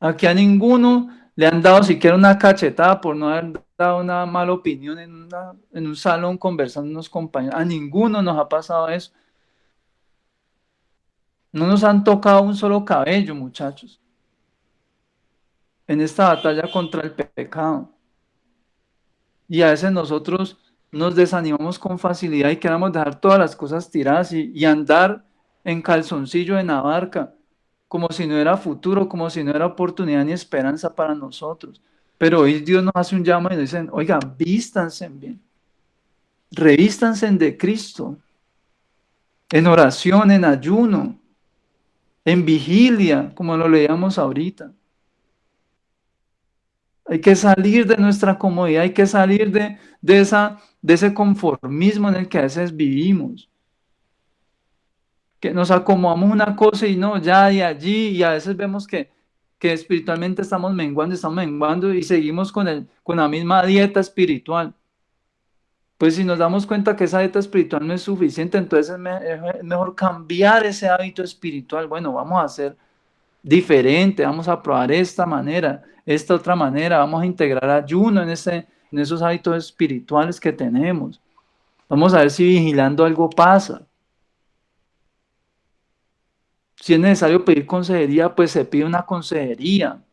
Aquí a ninguno le han dado siquiera una cachetada por no haber dado una mala opinión en un salón conversando unos compañeros. A ninguno nos ha pasado eso. No nos han tocado un solo cabello, muchachos, en esta batalla contra el pecado. Y a veces nosotros nos desanimamos con facilidad y queremos dejar todas las cosas tiradas y andar en calzoncillo en la barca, como si no era futuro, como si no era oportunidad ni esperanza para nosotros. Pero hoy Dios nos hace un llamado y nos dice, oiga, vístanse bien, revístanse de Cristo, en oración, en ayuno, en vigilia, como lo leíamos ahorita. Hay que salir de nuestra comodidad, hay que salir de ese conformismo en el que a veces vivimos, que nos acomodamos una cosa y no, ya de allí, y a veces vemos que espiritualmente estamos menguando y seguimos con la misma dieta espiritual. Pues si nos damos cuenta que esa dieta espiritual no es suficiente, entonces es mejor cambiar ese hábito espiritual. Bueno, vamos a hacer diferente, vamos a probar esta manera, esta otra manera, vamos a integrar ayuno en esos hábitos espirituales que tenemos. Vamos a ver si vigilando algo pasa. Si es necesario pedir consejería, pues se pide una consejería.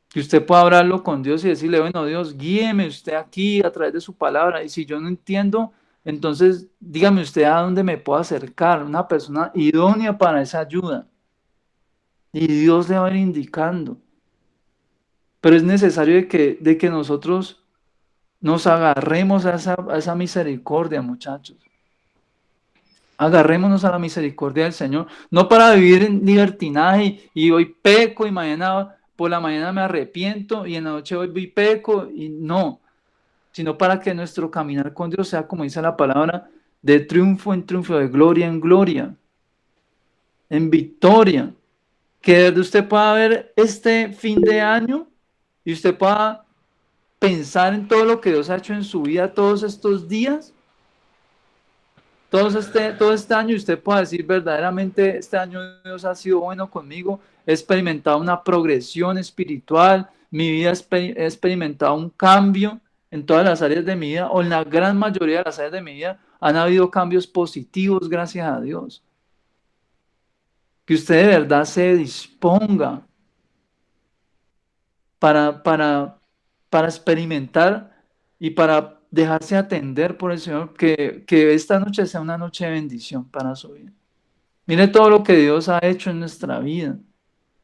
Que usted pueda hablarlo con Dios y decirle, bueno, Dios, guíeme usted aquí a través de su palabra. Y si yo no entiendo, entonces dígame usted a dónde me puedo acercar, una persona idónea para esa ayuda. Y Dios le va a ir indicando. Pero es necesario de que nosotros nos agarremos a esa misericordia, muchachos. Agarrémonos a la misericordia del Señor, no para vivir en libertinaje y hoy peco y mañana por la mañana me arrepiento y en la noche hoy y peco y no, sino para que nuestro caminar con Dios sea, como dice la palabra, de triunfo en triunfo, de gloria en gloria, en victoria, que desde usted pueda ver este fin de año y usted pueda pensar en todo lo que Dios ha hecho en su vida todos estos días, todo este año, y usted pueda decir verdaderamente, este año Dios ha sido bueno conmigo, he experimentado una progresión espiritual, mi vida he experimentado un cambio en todas las áreas de mi vida, o en la gran mayoría de las áreas de mi vida, han habido cambios positivos, gracias a Dios. Que usted de verdad se disponga para, para, para experimentar y para dejarse atender por el Señor, que esta noche sea una noche de bendición para su vida. Mire todo lo que Dios ha hecho en nuestra vida.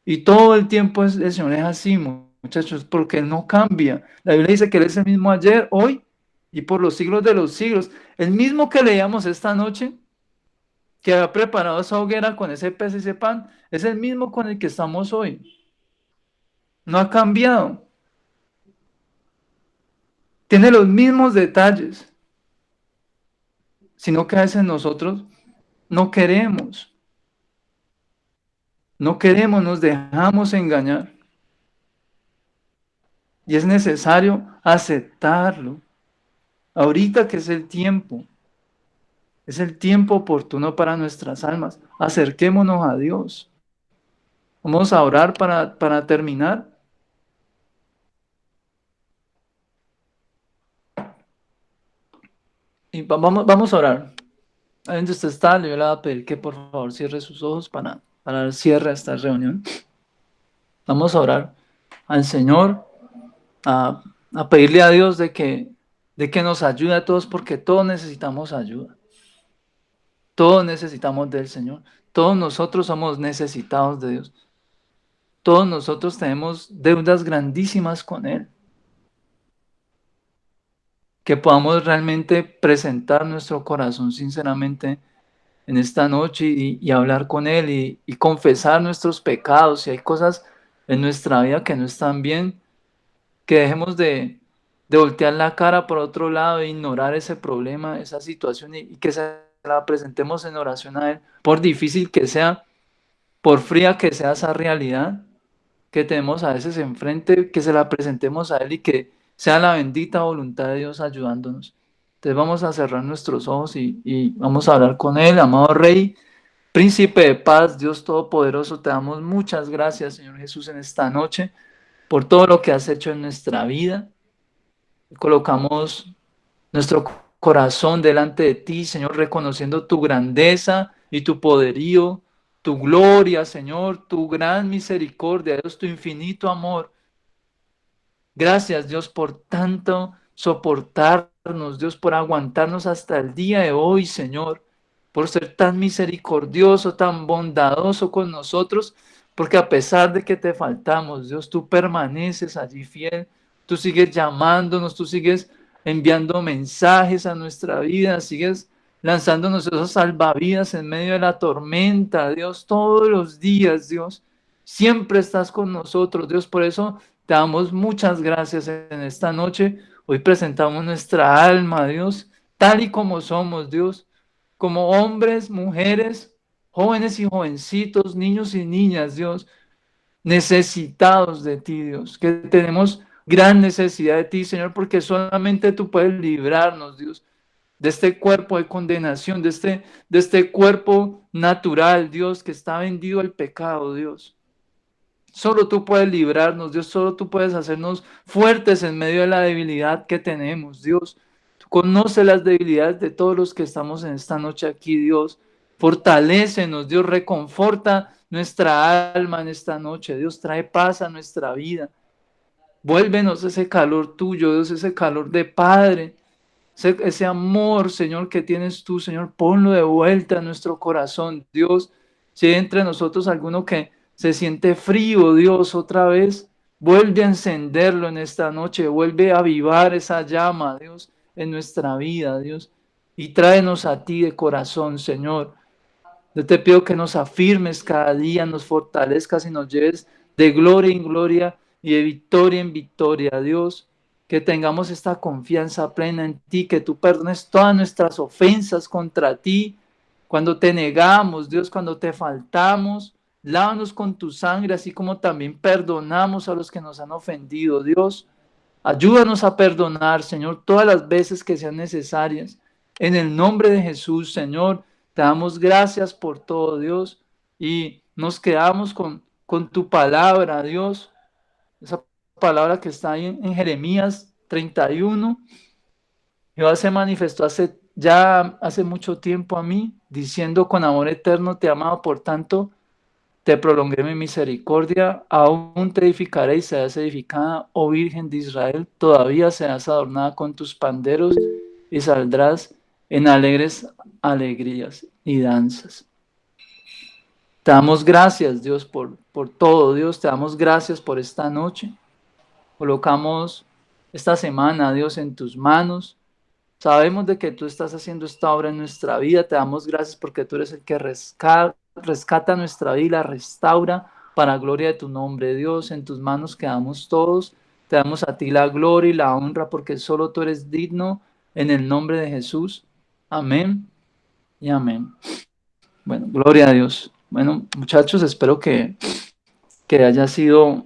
Y todo el tiempo el Señor es así, muchachos, porque Él no cambia. La Biblia dice que Él es el mismo ayer, hoy y por los siglos de los siglos. El mismo que leíamos esta noche, que había preparado esa hoguera con ese pez y ese pan, es el mismo con el que estamos hoy. No ha cambiado. Tiene los mismos detalles, sino que a veces nosotros no queremos, nos dejamos engañar. Y es necesario aceptarlo. Ahorita que es el tiempo oportuno para nuestras almas. Acerquémonos a Dios. Vamos a orar para terminar. Y vamos a orar. Ahí donde usted está, le voy a pedir que por favor cierre sus ojos para dar cierre a esta reunión. Vamos a orar al Señor, a pedirle a Dios de que nos ayude a todos, porque todos necesitamos ayuda. Todos necesitamos del Señor. Todos nosotros somos necesitados de Dios. Todos nosotros tenemos deudas grandísimas con Él. Que podamos realmente presentar nuestro corazón sinceramente en esta noche y hablar con Él y confesar nuestros pecados. Si hay cosas en nuestra vida que no están bien, que dejemos de voltear la cara por otro lado e ignorar ese problema, esa situación y que se la presentemos en oración a Él, por difícil que sea, por fría que sea esa realidad que tenemos a veces enfrente, que se la presentemos a Él y que sea la bendita voluntad de Dios ayudándonos. Entonces vamos a cerrar nuestros ojos y vamos a hablar con Él, amado Rey, Príncipe de paz, Dios Todopoderoso, te damos muchas gracias, Señor Jesús, en esta noche, por todo lo que has hecho en nuestra vida. Colocamos nuestro corazón delante de ti, Señor, reconociendo tu grandeza y tu poderío, tu gloria, Señor, tu gran misericordia, Dios, tu infinito amor. Gracias, Dios, por tanto soportarnos, Dios, por aguantarnos hasta el día de hoy, Señor, por ser tan misericordioso, tan bondadoso con nosotros, porque a pesar de que te faltamos, Dios, tú permaneces allí fiel, tú sigues llamándonos, tú sigues enviando mensajes a nuestra vida, sigues lanzándonos esos salvavidas en medio de la tormenta, Dios, todos los días, Dios, siempre estás con nosotros, Dios, por eso te damos muchas gracias en esta noche. Hoy presentamos nuestra alma, Dios, tal y como somos, Dios, como hombres, mujeres, jóvenes y jovencitos, niños y niñas, Dios, necesitados de ti, Dios, que tenemos gran necesidad de ti, Señor, porque solamente tú puedes librarnos, Dios, de este cuerpo de condenación, de este cuerpo natural, Dios, que está vendido al pecado, Dios. Solo tú puedes librarnos, Dios, solo tú puedes hacernos fuertes en medio de la debilidad que tenemos, Dios. Tú conoces las debilidades de todos los que estamos en esta noche aquí, Dios. Fortalécenos, Dios, reconforta nuestra alma en esta noche, Dios, trae paz a nuestra vida. Vuélvenos ese calor tuyo, Dios, ese calor de Padre, ese amor, Señor, que tienes tú, Señor, ponlo de vuelta en nuestro corazón, Dios. Si hay entre nosotros alguno que se siente frío, Dios, otra vez, vuelve a encenderlo en esta noche, vuelve a avivar esa llama, Dios, en nuestra vida, Dios. y tráenos a ti de corazón, Señor. Yo te pido que nos afirmes cada día, nos fortalezcas y nos lleves de gloria en gloria y de victoria en victoria, Dios. Que tengamos esta confianza plena en ti, que tú perdones todas nuestras ofensas contra ti. Cuando te negamos, Dios, cuando te faltamos, lávanos con tu sangre, así como también perdonamos a los que nos han ofendido, Dios. Ayúdanos a perdonar, Señor, todas las veces que sean necesarias. En el nombre de Jesús, Señor, te damos gracias por todo, Dios, y nos quedamos con tu palabra, Dios, esa palabra que está ahí en Jeremías 31. Jehová se manifestó hace mucho tiempo a mí, diciendo: con amor eterno te he amado, por tanto te prolongué mi misericordia, aún te edificaré y serás edificada, oh Virgen de Israel, todavía serás adornada con tus panderos y saldrás en alegres alegrías y danzas. Te damos gracias, Dios, por todo, Dios, te damos gracias por esta noche. Colocamos esta semana, Dios, en tus manos. Sabemos de que tú estás haciendo esta obra en nuestra vida. Te damos gracias porque tú eres el que rescata nuestra vida, restaura para gloria de tu nombre, Dios. En tus manos quedamos todos. Te damos a ti la gloria y la honra porque solo tú eres digno, en el nombre de Jesús. Amén y amén. Bueno, gloria a Dios. Bueno, muchachos, espero que haya sido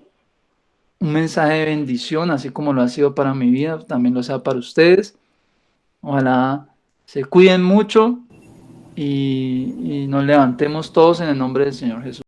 un mensaje de bendición, así como lo ha sido para mi vida, también lo sea para ustedes. Ojalá se cuiden mucho y nos levantemos todos en el nombre del Señor Jesús.